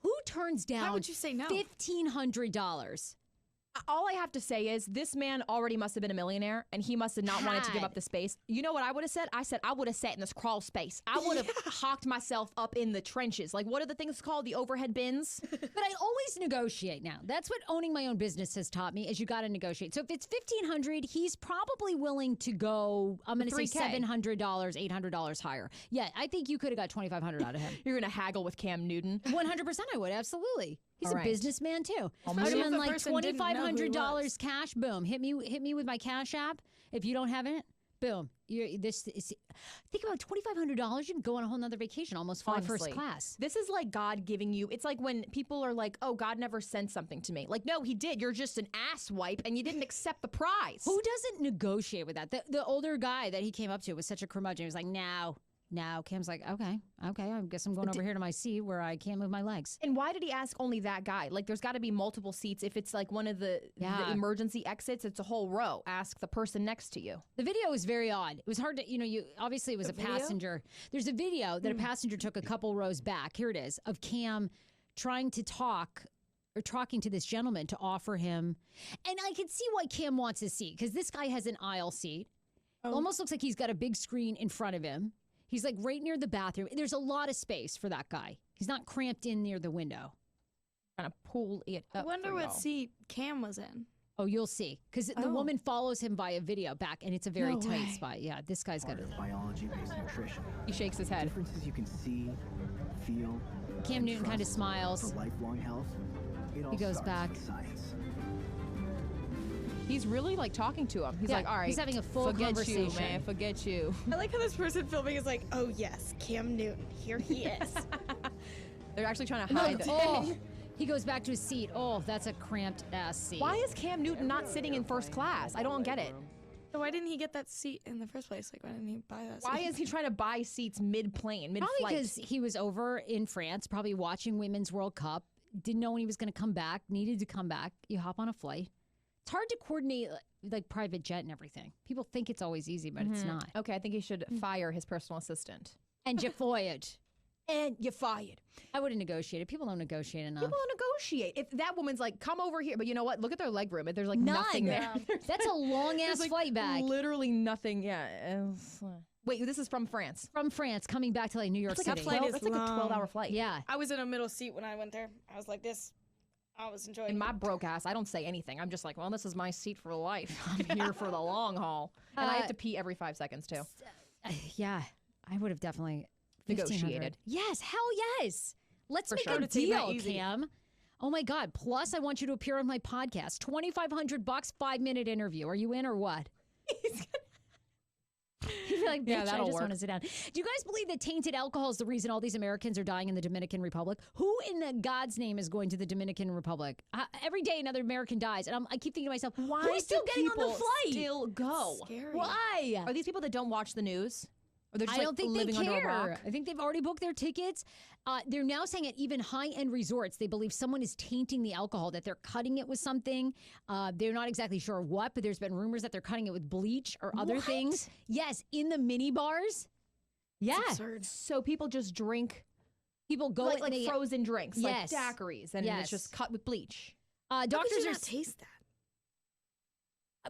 Who turns down Why would you say no? $1,500? All I have to say is this man already must have been a millionaire, and he must have not wanted to give up the space. You know what I would have said? I said I would have sat in this crawl space. I would have hocked myself up in the trenches. Like, what are the things called? The overhead bins? But I always negotiate now. That's what owning my own business has taught me, is you got to negotiate. So if it's $1,500, he's probably willing to go, I'm going to say $3K. $700, $800 higher. Yeah, I think you could have got $2,500 out of him. You're going to haggle with Cam Newton. 100% I would, absolutely. He's All a right. businessman too. I would Especially have if been the like person didn't know who he $2,500 was. cash. Boom. Hit me with my Cash App. If you don't have it, boom. Think about $2,500. You can go on a whole nother vacation, almost fly first Honestly. class. This is like God giving you. It's like when people are like, "Oh, God never sent something to me." Like, no, He did. You're just an ass wipe, and you didn't accept the prize. Who doesn't negotiate with that? The older guy that he came up to was such a curmudgeon. He was like, no. Cam's like, okay. I guess I'm going over here to my seat where I can't move my legs. And why did he ask only that guy? Like, there's got to be multiple seats. If it's like one of the emergency exits, it's a whole row. Ask the person next to you. The video was very odd. It was hard to, obviously it was a passenger. There's a video that a passenger took a couple rows back. Here it is, of Cam trying to talking to this gentleman to offer him. And I can see why Cam wants his seat, because this guy has an aisle seat. Almost looks like he's got a big screen in front of him. He's like right near the bathroom. There's a lot of space for that guy. He's not cramped in near the window. Kind of pull it I up. wonder for what y'all. seat Cam was in. Oh, you'll see. Because the woman follows him via video back, and it's a very tight spot. Yeah, this guy's got it. Biology-based nutrition. He shakes his head. Differences you can see, feel. Cam Newton kind of smiles. For lifelong health. He goes back. Science. He's really like talking to him. He's Yeah, like, all right. he's having a full forget conversation. you, man. Forget you. I like how this person filming is like, oh yes, Cam Newton, here he is. They're actually trying to hide it. Oh, he goes back to his seat. Oh, that's a cramped ass seat. Why is Cam Newton not sitting in first class? I don't get it. So why didn't he get that seat in the first place? Like, why didn't he buy that Why seat? is he trying to buy seats mid-plane, Probably mid-flight? because he was over in France, probably watching Women's World Cup, didn't know when he was going to come back, needed to come back. You hop on a flight. It's hard to coordinate like private jet and everything. People think it's always easy, but it's not. Okay, I think he should fire his personal assistant. And you're fired. And you're fired. I would have negotiated. People don't negotiate enough. People don't negotiate. If that woman's like, come over here, but you know what? Look at their leg room. There's like nothing there. That's a long ass There's, like, flight back. Literally nothing. Yeah. Wait, this is from France. From France, coming back to like New York It's like City. a 12, is that's like a long. 12-hour flight. Yeah. I was in a middle seat when I went there. I was like this. I was enjoying In it. my broke ass, I don't say anything. I'm just like, well, this is my seat for life. I'm here for the long haul. And I have to pee every 5 seconds too. Yeah. I would have definitely Negotiated. 1,500. Yes. Hell yes. Let's For make sure. a To take that deal, easy. Cam. Oh my God. Plus, I want you to appear on my podcast. $2,500, 5-minute interview. Are you in or what? You'd be like, bitch, Yeah, I that'll just work. want to sit down. Do you guys believe that tainted alcohol is the reason all these Americans are dying in the Dominican Republic? Who in the God's name is going to the Dominican Republic? Every day another American dies. And I keep thinking to myself, who's still do getting on the people flight? Still go. Scary. Why? Are these people that don't watch the news? Or they're just I don't think living they under a care. rock? I think they've already booked their tickets. They're now saying at even high-end resorts, they believe someone is tainting the alcohol, that they're cutting it with something. They're not exactly sure what, but there's been rumors that they're cutting it with bleach or other What? things. Yes, in the mini bars. Yeah. Absurd. So people just drink People go like and they, frozen drinks, Yes. like daiquiris, and Yes. it's just cut with bleach. How could doctors you are not taste that?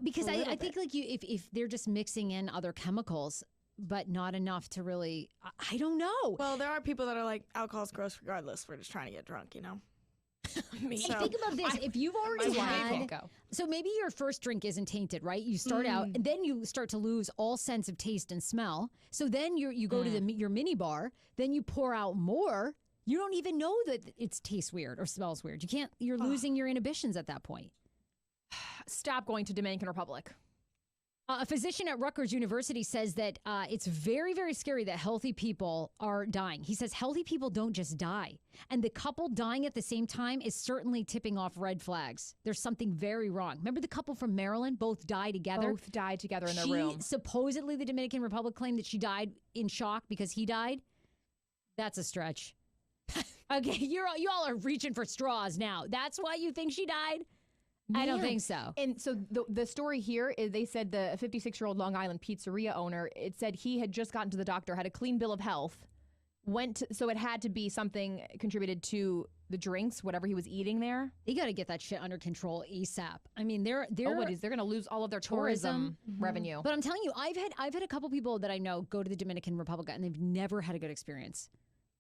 because a I little think like if they're just mixing in other chemicals, but not enough to really, I don't know. Well, there are people that are like, alcohol's gross regardless. We're just trying to get drunk, you know? Me. Hey, think about this. If you've already That's why I had, can't go. so maybe your first drink isn't tainted, right? You start out, and then you start to lose all sense of taste and smell. So then you go to your mini bar, then you pour out more. You don't even know that it tastes weird or smells weird. You can't. You're losing your inhibitions at that point. Stop going to Dominican Republic. A physician at Rutgers University says that it's very, very scary that healthy people are dying. He says healthy people don't just die. And the couple dying at the same time is certainly tipping off red flags. There's something very wrong. Remember the couple from Maryland both died together? Both died together in their She room. supposedly, the Dominican Republic claimed that she died in shock because he died. That's a stretch. Okay, you all are reaching for straws now. That's why you think she died? I don't Man. think so. And so the story here is they said the 56-year-old Long Island pizzeria owner, it said he had just gotten to the doctor, had a clean bill of health, so it had to be something contributed to the drinks, whatever he was eating there. They got to get that shit under control ASAP. I mean, they're They're going to lose all of their tourism revenue. But I'm telling you, I've had a couple people that I know go to the Dominican Republic and they've never had a good experience.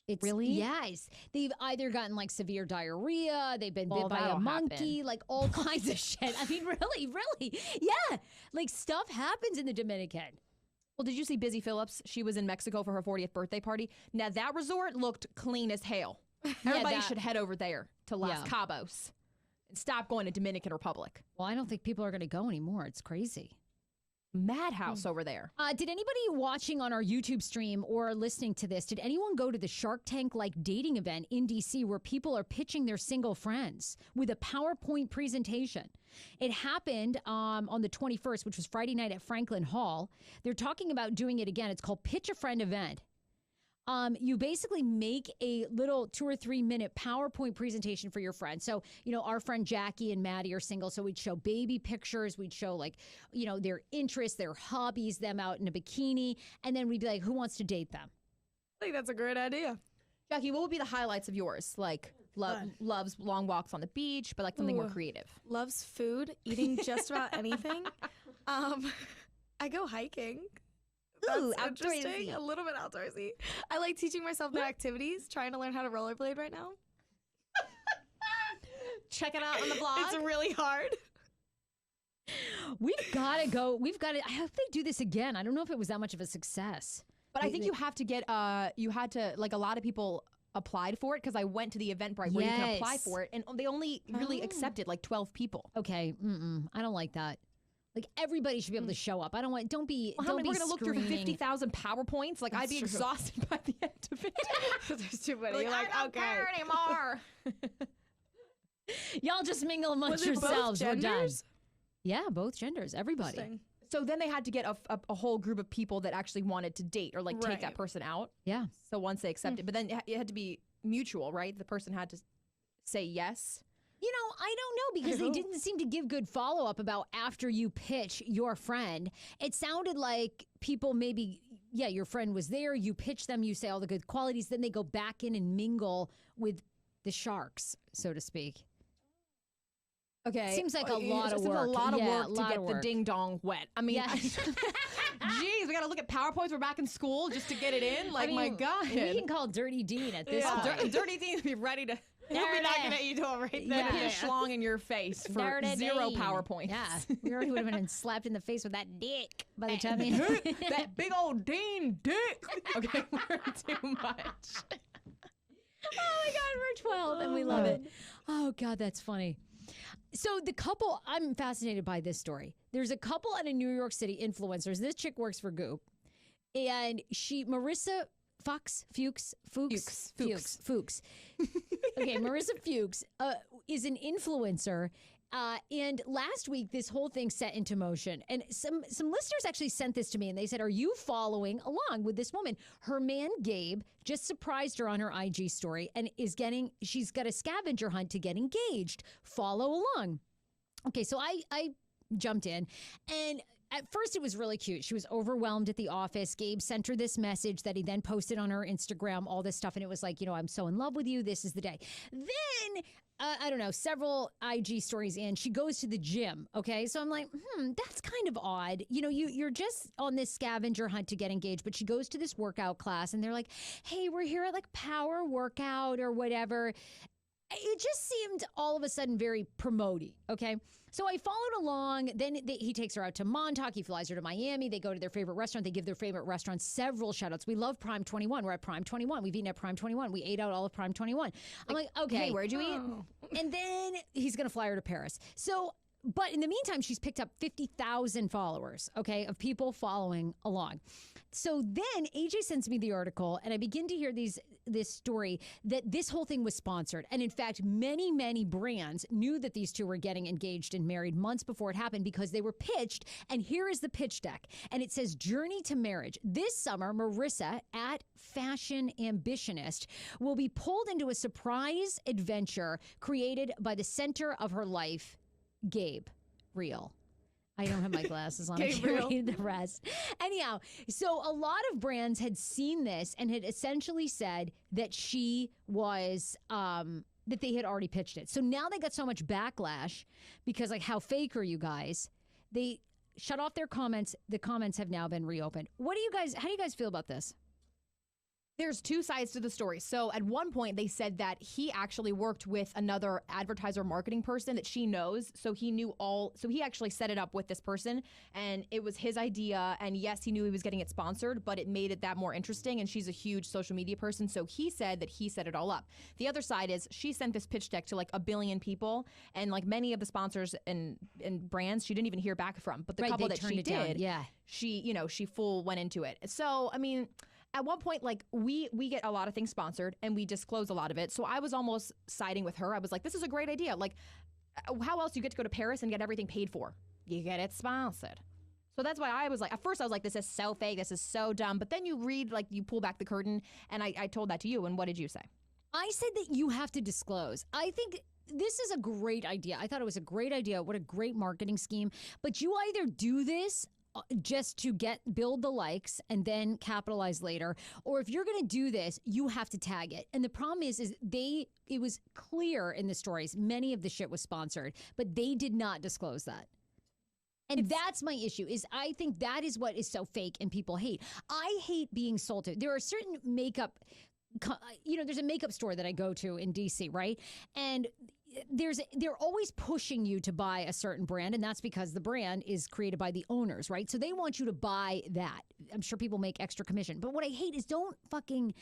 It's, Really? Yes. They've either gotten like severe diarrhea, they've been Well, bit by a that'll monkey, like all kinds of shit. I mean, really. Yeah. Like stuff happens in the Dominican. Well, did you see Busy Phillips? She was in Mexico for her 40th birthday party. Now, that resort looked clean as hell. Everybody that- should head over there. to Las Yeah. Cabos and stop going to Dominican Republic. Well, I don't think people are going to go anymore. It's crazy. Madhouse over there. Did anybody watching on our YouTube stream or listening to this, did anyone go to the Shark Tank like dating event in DC where people are pitching their single friends with a PowerPoint presentation? It happened on the 21st, which was Friday night at Franklin Hall. They're talking about doing it again. It's called Pitch a Friend Event. You basically make a little 2 or 3 minute PowerPoint presentation for your friend. So, our friend Jackie and Maddie are single. So we'd show baby pictures. We'd show their interests, their hobbies, them out in a bikini. And then we'd be like, who wants to date them? I think that's a great idea. Jackie, what would be the highlights of yours? Like, loves long walks on the beach, but like something more creative. Loves food, eating just about anything. I go hiking. Ooh, That's interesting. outdoorsy. A little bit outdoorsy. I like teaching myself new activities, trying to learn how to rollerblade right now. Check it out on the blog. It's really hard. We've got to go. I hope they do this again. I don't know if it was that much of a success. But I think you have to get, like a lot of people applied for it because I went to the Eventbrite where you can apply Yes. for it and they only really accepted like 12 people. Okay. I don't like that. Like everybody should be able to show up. Don't be. Well, how don't many, be we're going to look through screaming. 50,000 PowerPoints? Like, I'd be true. exhausted by the end of it. There's too many. You're I like, don't okay. care anymore. Y'all just mingle amongst Was it both yourselves. We're done. genders? Yeah, both genders. Everybody. Interesting. So then they had to get a whole group of people that actually wanted to date or like take Right. that person out. Yeah. So once they accepted, but then it had to be mutual, right? The person had to say yes. I don't know because they didn't seem to give good follow up about after you pitch your friend. It sounded like people maybe, your friend was there, you pitch them, you say all the good qualities, then they go back in and mingle with the sharks, so to speak. Okay. Seems like a lot of This is work. a lot of Yeah, work a to lot get of the work. ding dong wet. I mean, Yeah. geez, we got to look at PowerPoints. We're back in school just to get it in. Like, my God. We can call Dirty Dean at this Yeah, point. Dirty Dean will be ready to He'll be knocking at your door right then Yeah. and pin a there. schlong in your face for Dirty 0 Dean. PowerPoints. Yeah, we already would have been slapped in the face with that dick by the time he... That big old Dean dick. Okay, we're too much. Oh my God, we're 12 and we love it. Oh God, that's funny. So the couple, I'm fascinated by this story. There's a couple at a New York City influencers. This chick works for Goop, and Marissa Fuchs. Okay, Marissa Fuchs is an influencer. And last week, this whole thing set into motion. And some listeners actually sent this to me, and they said, are you following along with this woman? Her man, Gabe, just surprised her on her IG story and she's got a scavenger hunt to get engaged. Follow along. Okay, so I jumped in, and at first it was really cute. She was overwhelmed at the office. Gabe sent her this message that he then posted on her Instagram, all this stuff. And it was like, I'm so in love with you. This is the day. Then, I don't know, several IG stories in, she goes to the gym. Okay. So I'm like, that's kind of odd. You're just on this scavenger hunt to get engaged, but she goes to this workout class and they're like, hey, we're here at like Power Workout or whatever. It just seemed all of a sudden very promoty, okay? So I followed along. Then he takes her out to Montauk. He flies her to Miami. They go to their favorite restaurant. They give their favorite restaurant several shout-outs. We love Prime 21. We're at Prime 21. We've eaten at Prime 21. We ate out all of Prime 21. I'm like, okay. Hey, where'd you eat? And then he's going to fly her to Paris. So, but in the meantime, she's picked up 50,000 followers, okay, of people following along. So then AJ sends me the article, and I begin to hear this story that this whole thing was sponsored. And in fact, many, many brands knew that these two were getting engaged and married months before it happened because they were pitched. And here is the pitch deck. And it says, Journey to Marriage. This summer, Marissa at Fashion Ambitionist will be pulled into a surprise adventure created by the center of her life, Gabe Real. I don't have my glasses on. I can't read the rest. Anyhow, so a lot of brands had seen this and had essentially said that she was, that they had already pitched it. So now they got so much backlash because, like, how fake are you guys? They shut off their comments. The comments have now been reopened. How do you guys feel about this? There's two sides to the story. So at one point, they said that he actually worked with another advertiser marketing person that she knows. So he knew so he actually set it up with this person, and it was his idea. And yes, he knew he was getting it sponsored, but it made it that more interesting. And she's a huge social media person. So he said that he set it all up. The other side is she sent this pitch deck to like 1 billion people, and like many of the sponsors and brands, she didn't even hear back from. But the couple that she did, she full went into it. So, I mean, at one point, like, we get a lot of things sponsored and we disclose a lot of it. So I was almost siding with her. I was like, this is a great idea. Like, how else do you get to go to Paris and get everything paid for? You get it sponsored. So that's why I was like, at first I was like, this is so fake. This is so dumb. But then you read, like, you pull back the curtain, and I told that to you. And what did you say? I said that you have to disclose. I think this is a great idea. I thought it was a great idea. What a great marketing scheme. But you either do this just to build the likes and then capitalize later, or if you're going to do this, you have to tag it. And the problem is it was clear in the stories, many of the shit was sponsored, but they did not disclose that. And that's my issue, is I think that is what is so fake and people hate. I hate being sold to. There are certain makeup, there's a makeup store that I go to in DC, right? And they're always pushing you to buy a certain brand, and that's because the brand is created by the owners, right? So they want you to buy that. I'm sure people make extra commission. But what I hate is don't fucking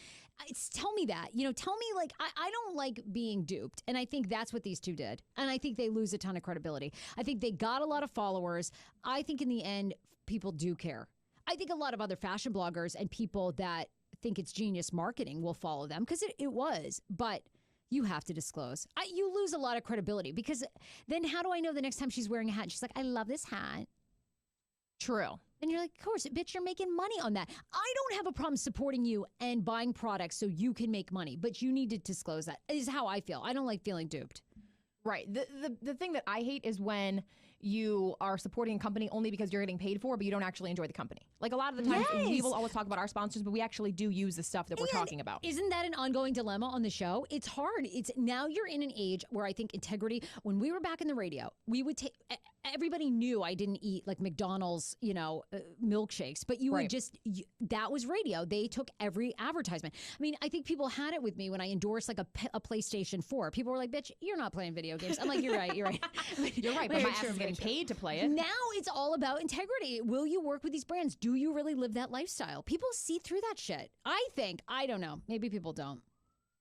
tell me that. Tell me, like, I don't like being duped. And I think that's what these two did. And I think they lose a ton of credibility. I think they got a lot of followers. I think in the end, people do care. I think a lot of other fashion bloggers and people that think it's genius marketing will follow them, because it was. But you have to disclose. You lose a lot of credibility, because then how do I know the next time she's wearing a hat and she's like, I love this hat? True. And you're like, of course, bitch, you're making money on that. I don't have a problem supporting you and buying products so you can make money, but you need to disclose that, is how I feel. I don't like feeling duped. Right. The thing that I hate is when you are supporting a company only because you're getting paid for, but you don't actually enjoy the company. Like, a lot of the times we will always talk about our sponsors, but we actually do use the stuff that we're talking about. Isn't that an ongoing dilemma on the show? It's hard. Now you're in an age where I think integrity, when we were back in the radio, we would take, everybody knew I didn't eat like McDonald's, milkshakes, but you would just, that was radio. They took every advertisement. I mean, I think people had it with me when I endorsed like a PlayStation 4. People were like, bitch, you're not playing video games. I'm like, you're right. You're right. You're right. But my ass is getting paid to play it. Now it's all about integrity. Will you work with these brands? Do you really live that lifestyle? People see through that shit. I don't know. Maybe people don't.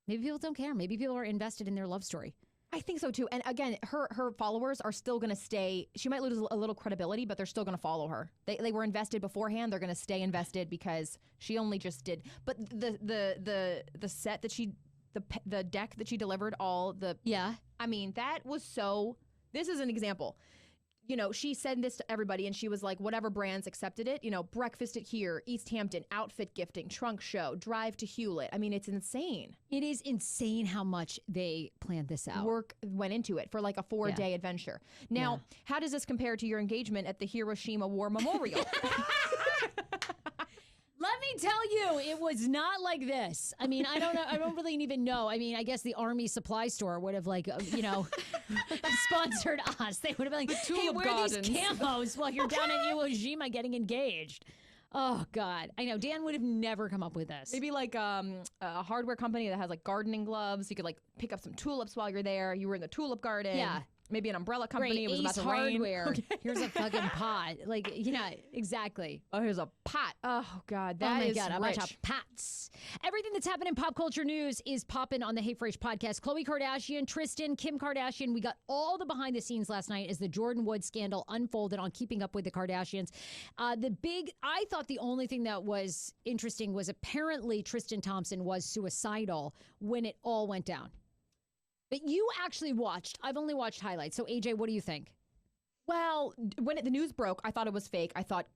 Maybe people don't care. Maybe people are invested in their love story. I think so too. And again, her followers are still going to stay. She might lose a little credibility, but they're still going to follow her. They were invested beforehand. They're going to stay invested because she only just did. But the set that the deck that she delivered, I mean, that was so. This is an example. She said this to everybody, and she was like, whatever brands accepted it, breakfast at here, East Hampton, outfit gifting, trunk show, drive to Hewlett. I mean, it's insane. It is insane how much they planned this out. Work went into it for like a 4-day adventure. Now, how does this compare to your engagement at the Hiroshima War Memorial? Let me tell you, it was not like this. I mean, I don't know. I don't really even know. I mean, I guess the Army supply store would have, like, sponsored us. They would have been like, hey, wear these camos while you're down in Iwo Jima getting engaged. Oh, God. I know. Dan would have never come up with this. Maybe like a hardware company that has like gardening gloves. You could like pick up some tulips while you're there. You were in the tulip garden. Yeah. Maybe an umbrella company. Great. It was Ace about to Hardware. rain. Here's a fucking pot. Like, exactly. Oh, here's a pot. Oh, God. Oh, my is God. A rich. bunch of pots. Everything that's happened in pop culture news is popping on the Hey Frase podcast. Khloe Kardashian, Tristan, Kim Kardashian. We got all the behind the scenes last night as the Jordan Woods scandal unfolded on Keeping Up with the Kardashians. I thought the only thing that was interesting was apparently Tristan Thompson was suicidal when it all went down. But you actually watched. I've only watched highlights. So, AJ, what do you think? Well, when the news broke, I thought it was fake. I thought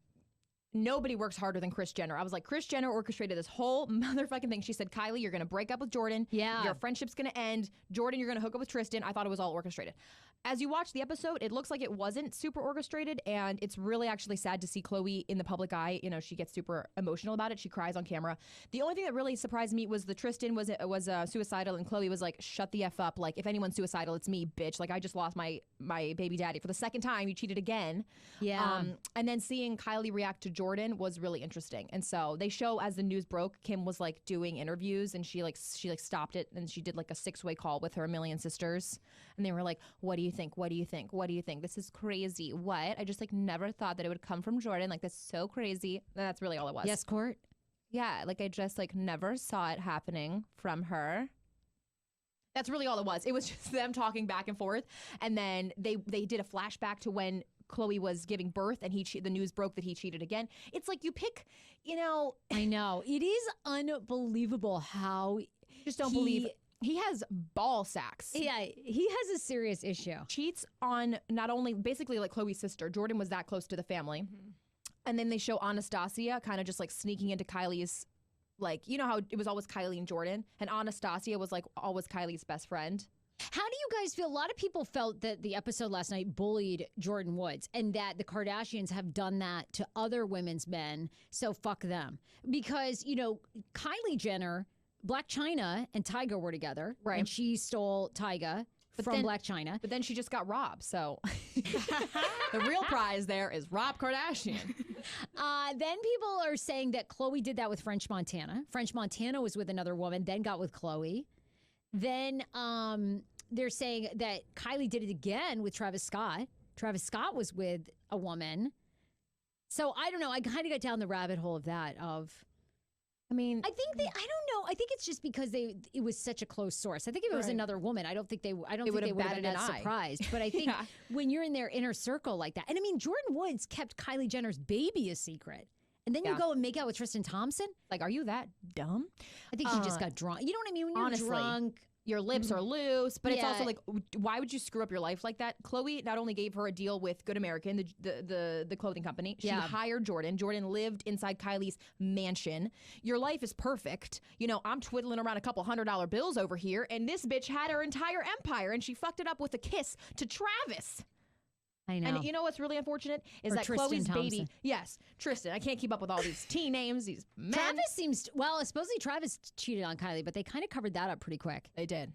nobody works harder than Kris Jenner. I was like, Kris Jenner orchestrated this whole motherfucking thing. She said, Kylie, you're going to break up with Jordan. Yeah. Your friendship's going to end. Jordan, you're going to hook up with Tristan. I thought it was all orchestrated. As you watch the episode, it looks like it wasn't super orchestrated, and it's really actually sad to see Khloe in the public eye. You know, she gets super emotional about it. She cries on camera. The only thing that really surprised me was the Tristan was suicidal, and Khloe was like, "Shut the F up! Like, if anyone's suicidal, it's me, bitch. Like, I just lost my baby daddy for the second time. You cheated again." Yeah. And then seeing Kylie react to Jordan was really interesting. And so they show as the news broke, Kim was like doing interviews, and she stopped it, and she did like a 6-way call with her a million sisters, and they were like, "What do you think? What do you think? What do you think? This is crazy. What? I just like never thought that it would come from Jordan. Like, that's so crazy." And that's really all it was. Yes, Court. Yeah, like I just like never saw it happening from her. That's really all it was. It was just them talking back and forth, and then they did a flashback to when Khloe was giving birth, and the news broke that he cheated again. It's like you pick, you know. I know. It is unbelievable how Just don't believe. He has ball sacks. Yeah, he has a serious issue. Cheats on not only basically like Khloe's sister. Jordan was that close to the family. Mm-hmm. And then they show Anastasia kind of just like sneaking into Kylie's, like, you know how it was always Kylie and Jordan, and Anastasia was like always Kylie's best friend. How do you guys feel? A lot of people felt that the episode last night bullied Jordan Woods, and that the Kardashians have done that to other women's men, so fuck them. Because, you know, Kylie Jenner, Black China and Tyga were together, right? And she stole Tyga from Black China. But then she just got robbed, so the real prize there is Rob Kardashian. Then people are saying that Khloe did that with French Montana. French Montana was with another woman, then got with Khloe. Then they're saying that Kylie did it again with Travis Scott. Travis Scott was with a woman. So I don't know. I kind of got down the rabbit hole of that. I think I don't know. I think it's just because it was such a close source. I think if it was another woman, I don't think they would have been that surprised. But I think when you're in their inner circle like that, and I mean, Jordan Woods kept Kylie Jenner's baby a secret. And then you go and make out with Tristan Thompson? Like, are you that dumb? I think she just got drunk. You know what I mean? When you're honestly, drunk. Your lips are loose, but it's also like, why would you screw up your life like that? Khloe not only gave her a deal with Good American, the clothing company, she hired Jordan. Jordan lived inside Kylie's mansion. Your life is perfect. You know, I'm twiddling around a couple $100 bills over here, and this bitch had her entire empire, and she fucked it up with a kiss to Travis. I know. And you know what's really unfortunate is that Tristan Khloe's Thompson. baby. Yes, Tristan. I can't keep up with all these teen names. These men. Travis seems supposedly Travis cheated on Kylie, but they kind of covered that up pretty quick. They did.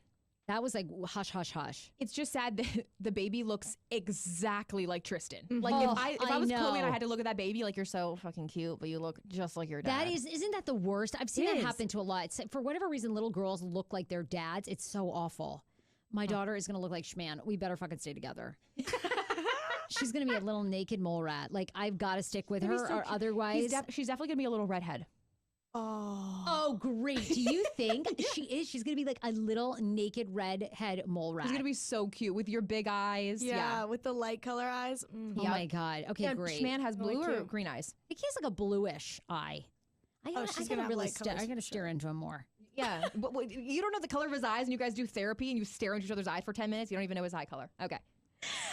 That was like hush, hush, hush. It's just sad that the baby looks exactly like Tristan. Like if I was Khloe and I had to look at that baby, like, you're so fucking cute, but you look just like your dad. Isn't that the worst? I've seen that happen to a lot. It's, for whatever reason, little girls look like their dads. It's so awful. My daughter is going to look like Schman. We better fucking stay together. She's going to be a little naked mole rat. Like, I've got to stick with her, or otherwise. She's definitely going to be a little redhead. Oh, great. Do you think she is? She's going to be like a little naked redhead mole rat. She's going to be so cute with your big eyes. Yeah, with the light color eyes. Oh, my God. Okay, great. Schman has blue or green eyes? I think he has like a bluish eye. I gotta really I got to stare into him more. Yeah. But you don't know the color of his eyes, and you guys do therapy, and you stare into each other's eyes for 10 minutes. You don't even know his eye color. Okay.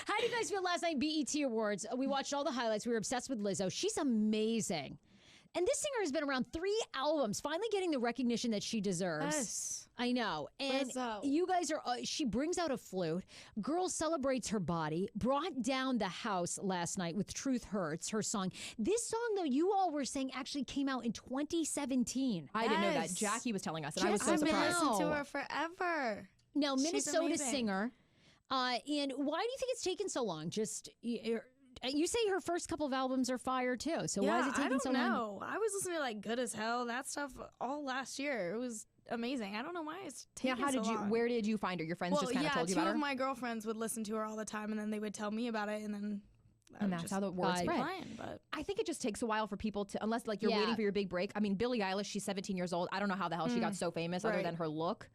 How do you guys feel last night? BET Awards. We watched all the highlights. We were obsessed with Lizzo. She's amazing. And this singer has been around 3 albums, finally getting the recognition that she deserves. Yes. I know. And Lizzo. you guys are, she brings out a flute. Girl celebrates her body, brought down the house last night with Truth Hurts, her song. This song, though, you all were saying actually came out in 2017. I didn't know that. Jackie was telling us, and I was so I've been surprised. listening to her forever. Now, Minnesota amazing. singer. And why do you think it's taken so long? Just... You say her first couple of albums are fire too, so why is it taking so long? I don't know. I was listening to like Good as Hell, that stuff all last year. It was amazing. I don't know why it's taking so long. Where did you find her? Your friends just kind of told you about her? Two of my girlfriends would listen to her all the time, and then they would tell me about it, and then that's how the word spread. But I think it just takes a while for people to, unless like you're waiting for your big break. I mean, Billie Eilish, she's 17 years old. I don't know how the hell she got so famous other than her look.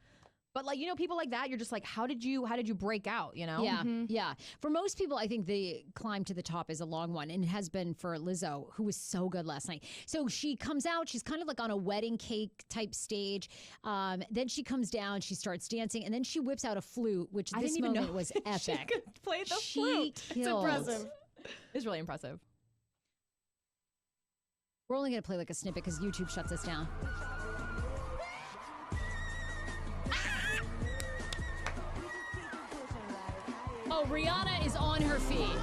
But like, you know, people like that, you're just like, how did you break out, you know? Yeah, yeah. For most people, I think the climb to the top is a long one, and it has been for Lizzo, who was so good last night. So she comes out, she's kind of like on a wedding cake type stage. Then she comes down, she starts dancing, and then she whips out a flute, which this moment was epic. She could play the flute. It's impressive. It's really impressive. We're only going to play like a snippet because YouTube shuts us down. Oh, Rihanna is on her feet.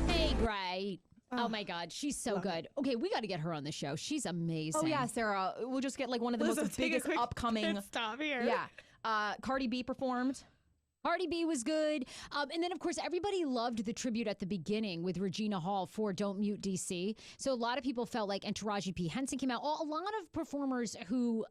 Hey, great. Oh my God, she's so good. Okay, we got to get her on the show. She's amazing. Oh yeah, Sarah. We'll just get like one of the Let's most take a biggest quick upcoming. pit stop here. Yeah. Cardi B performed. Cardi B was good. And then, of course, everybody loved the tribute at the beginning with Regina Hall for Don't Mute DC. So a lot of people felt like, and Taraji P. Henson came out. A lot of performers who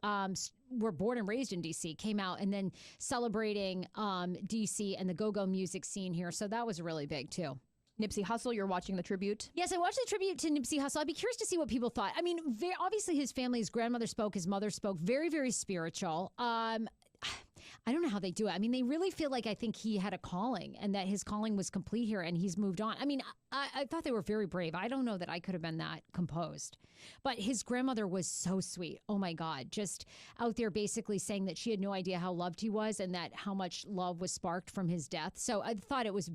were born and raised in DC came out and then celebrating DC and the go-go music scene here. So that was really big, too. Nipsey Hussle, you're watching the tribute. Yes, I watched the tribute to Nipsey Hussle. I'd be curious to see what people thought. I mean, obviously his family, his grandmother spoke, his mother spoke. Very, very spiritual. I don't know how they do it. I mean, they really feel like I think he had a calling and that his calling was complete here and he's moved on. I mean, I thought they were very brave. I don't know that I could have been that composed. But his grandmother was so sweet. Oh, my God. Just out there basically saying that she had no idea how loved he was and that how much love was sparked from his death. So I thought it was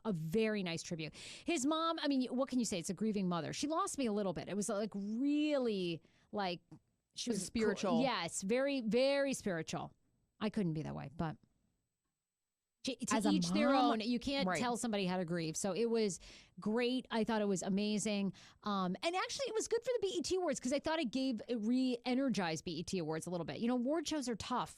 a very nice tribute. His mom, I mean, what can you say? It's a grieving mother. She lost me a little bit. It was like really like she was spiritual. Yes, very, very spiritual. I couldn't be that way, but to As a each their mom, own. You can't right. tell somebody how to grieve. So it was great. I thought it was amazing. And actually, it was good for the BET Awards because I thought it re-energized BET Awards a little bit. You know, award shows are tough.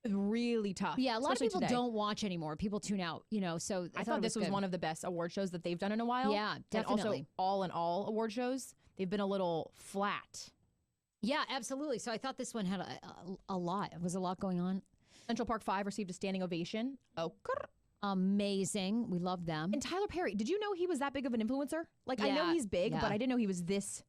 Really tough. Yeah, a lot of especially people today. don't watch anymore. People tune out, you know, so I thought this was good. one of the best award shows that they've done in a while. Yeah, definitely. And also, all in all award shows, they've been a little flat. Yeah, absolutely. So I thought this one had a lot. It was a lot going on. Central Park 5 received a standing ovation. Oh, amazing. We love them. and Tyler Perry, did you know he was that big of an influencer? Like, I know Yeah, he's big, yeah. but I didn't know he was this.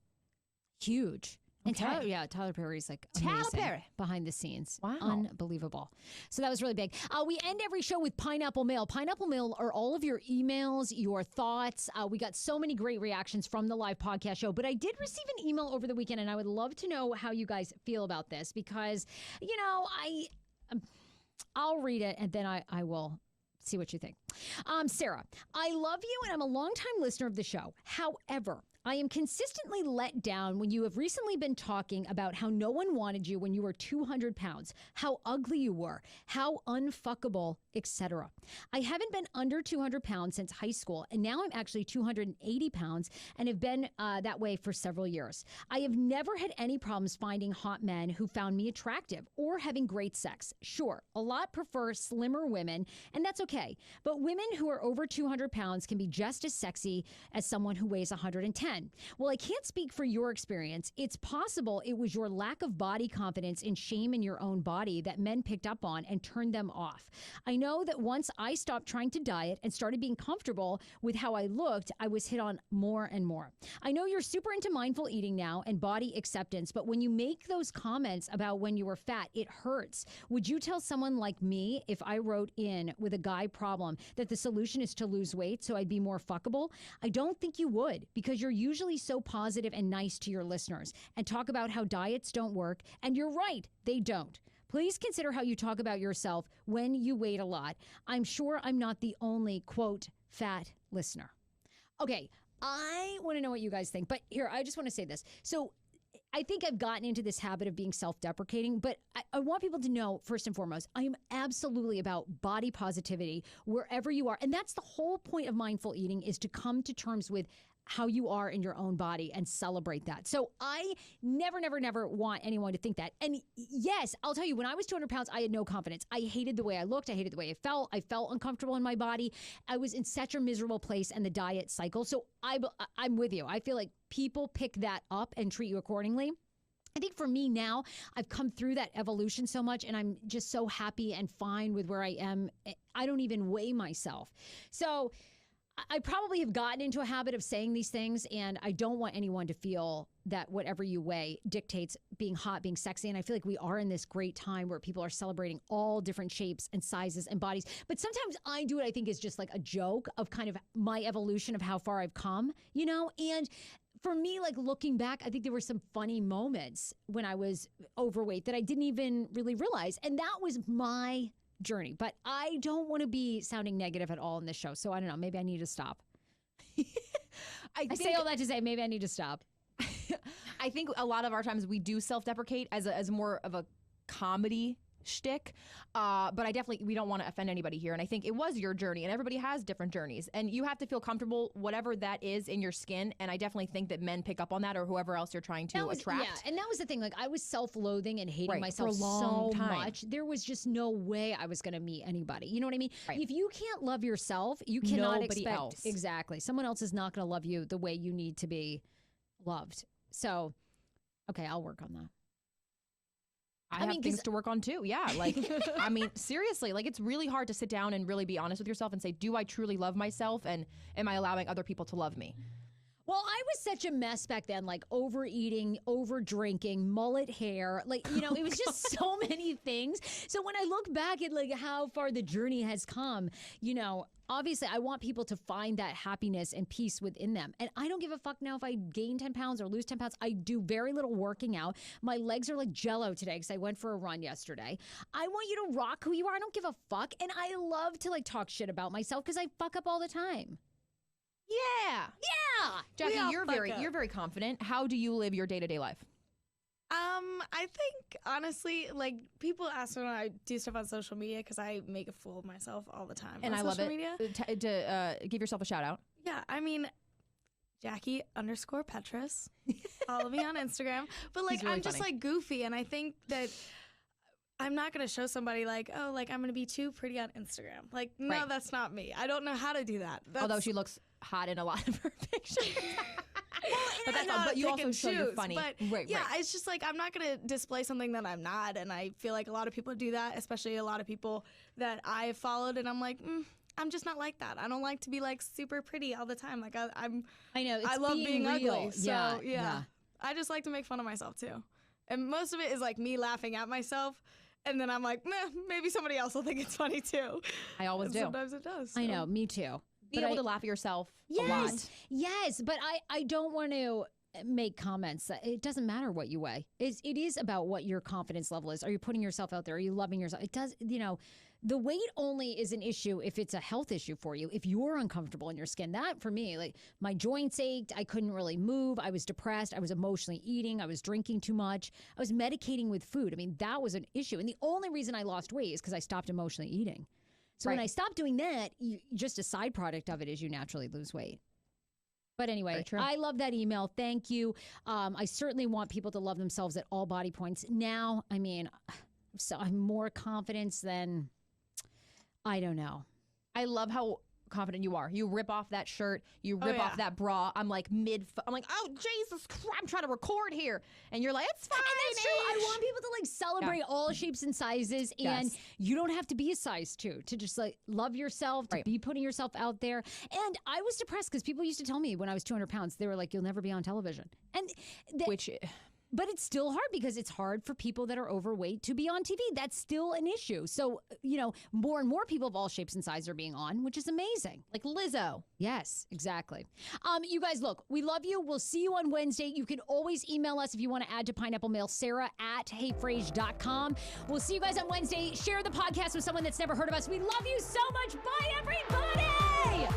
Huge. And Okay. Tyler Perry's like Tyler amazing Perry. behind the scenes. Wow. Unbelievable. So that was really big. We end every show with Pineapple Mail. Pineapple Mail are all of your emails, your thoughts. We got so many great reactions from the live podcast show, but I did receive an email over the weekend and I would love to know how you guys feel about this because, you know, I'll read it and then I will see what you think. Sarah, I love you and I'm a longtime listener of the show. However, I am consistently let down when you have recently been talking about how no one wanted you when you were 200 pounds, how ugly you were, how unfuckable, etc. I haven't been under 200 pounds since high school, and now I'm actually 280 pounds and have been that way for several years. I have never had any problems finding hot men who found me attractive or having great sex. Sure, a lot prefer slimmer women, and that's okay. But women who are over 200 pounds can be just as sexy as someone who weighs 110. Well, I can't speak for your experience. It's possible it was your lack of body confidence and shame in your own body that men picked up on and turned them off. I know that once I stopped trying to diet and started being comfortable with how I looked, I was hit on more and more. I know you're super into mindful eating now and body acceptance, but when you make those comments about when you were fat, it hurts. Would you tell someone like me, if I wrote in with a guy problem, that the solution is to lose weight so I'd be more fuckable? I don't think you would, because you're usually so positive and nice to your listeners and talk about how diets don't work. And you're right, they don't. Please consider how you talk about yourself when you weigh a lot. I'm sure I'm not the only, quote, fat listener. Okay, I want to know what you guys think, but here, I just want to say this. So I think I've gotten into this habit of being self-deprecating, but I want people to know, first and foremost, I am absolutely about body positivity wherever you are. And that's the whole point of mindful eating, is to come to terms with how you are in your own body and celebrate that. So I never want anyone to think that. And yes, I'll tell you, when I was 200 pounds, I had no confidence. I hated the way I looked. I hated the way I felt. I felt uncomfortable in my body. I was in such a miserable place in the diet cycle. So I'm with you. I feel like people pick that up and treat you accordingly. I think for me now, I've come through that evolution so much and I'm just so happy and fine with where I am. I don't even weigh myself. So I probably have gotten into a habit of saying these things, and I don't want anyone to feel that whatever you weigh dictates being hot, being sexy. And I feel like we are in this great time where people are celebrating all different shapes and sizes and bodies. But sometimes I do it, I think, is just like a joke of kind of my evolution of how far I've come, you know? And for me, like looking back, I think there were some funny moments when I was overweight that I didn't even really realize. And that was my journey, but I don't want to be sounding negative at all in this show. So I don't know. Maybe I need to stop. I say all that to say maybe I need to stop. I think a lot of our times we do self-deprecate as more of a comedy shtick. But I definitely, we don't want to offend anybody here. And I think it was your journey, and everybody has different journeys. And you have to feel comfortable, whatever that is in your skin. And I definitely think that men pick up on that, or whoever else you're trying to attract. Yeah, and that was the thing. Like, I was self-loathing and hating Right, myself for a long so time. much. There was just no way I was going to meet anybody. You know what I mean? Right. If you can't love yourself, you cannot Nobody expect else. exactly. Someone else is not going to love you the way you need to be loved. So, okay, I'll work on that. I have mean, things 'cause- to work on too. Yeah. Like, I mean, seriously, like it's really hard to sit down and really be honest with yourself and say, do I truly love myself? And am I allowing other people to love me? Well, I was such a mess back then, like overeating, over drinking, mullet hair. Like, you know, it was just so many things. So when I look back at like how far the journey has come, you know, obviously I want people to find that happiness and peace within them. And I don't give a fuck now if I gain 10 pounds or lose 10 pounds. I do very little working out. My legs are like jello today because I went for a run yesterday. I want you to rock who you are. I don't give a fuck. And I love to like talk shit about myself because I fuck up all the time. Yeah. Yeah. Jackie, all you're fuck very up. you're very confident. How do you live your day-to-day life? I think honestly, like people ask me when I do stuff on social media because I make a fool of myself all the time. And on I love social it. Media. To give yourself a shout out. Yeah, I mean, Jackie_Petrus. Follow me on Instagram. But like, He's really I'm just funny. like goofy, and I think that I'm not gonna show somebody like, oh, like I'm gonna be too pretty on Instagram. Like, no, Right. that's not me. I don't know how to display that. Although she looks hot in a lot of her pictures. But that's not all. But you pick also and show you're choose, funny. But right, yeah, right. it's just like I'm not gonna display something that I'm not, and I feel like a lot of people do that, especially a lot of people that I have followed, and I'm like, I'm just not like that. I don't like to be like super pretty all the time. Like I know. It's I love being real. ugly. So yeah. yeah, I just like to make fun of myself too, and most of it is like me laughing at myself. And then I'm like, maybe somebody else will think it's funny too. I always And do. sometimes it does. I so. know. Me too. Being But able to laugh at yourself a lot. Yes, yes, but I don't want to make comments. It doesn't matter what you weigh. It is about what your confidence level is. Are you putting yourself out there? Are you loving yourself? It does, you know, the weight only is an issue if it's a health issue for you. If you're uncomfortable in your skin, that for me, like my joints ached. I couldn't really move. I was depressed. I was emotionally eating. I was drinking too much. I was medicating with food. I mean, that was an issue. And the only reason I lost weight is because I stopped emotionally eating. So when Right. I stopped doing that, just a side product of it is you naturally lose weight. But anyway, Very true. I love that email. Thank you. I certainly want people to love themselves at all body points. Now, I mean, so I'm more confidence than, I don't know. I love how confident you are. You rip off that shirt. You rip yeah. off that bra. I'm like I'm like, oh Jesus Christ, I'm trying to record here, and you're like, it's fine. That's true. I want people to like celebrate all shapes and sizes, and Yes. you don't have to be a size 2 to just like love yourself, to Right. be putting yourself out there. And I was depressed because people used to tell me when I was 200 pounds, they were like, "You'll never be on television," and Which but it's still hard because it's hard for people that are overweight to be on TV. That's still an issue. So, you know, more and more people of all shapes and sizes are being on, which is amazing. like Lizzo. Yes, exactly. You guys, look, we love you. We'll see you on Wednesday. You can always email us if you want to add to Pineapple Mail, sarah@heyfrase.com. We'll see you guys on Wednesday. Share the podcast with someone that's never heard of us. We love you so much. Bye, everybody.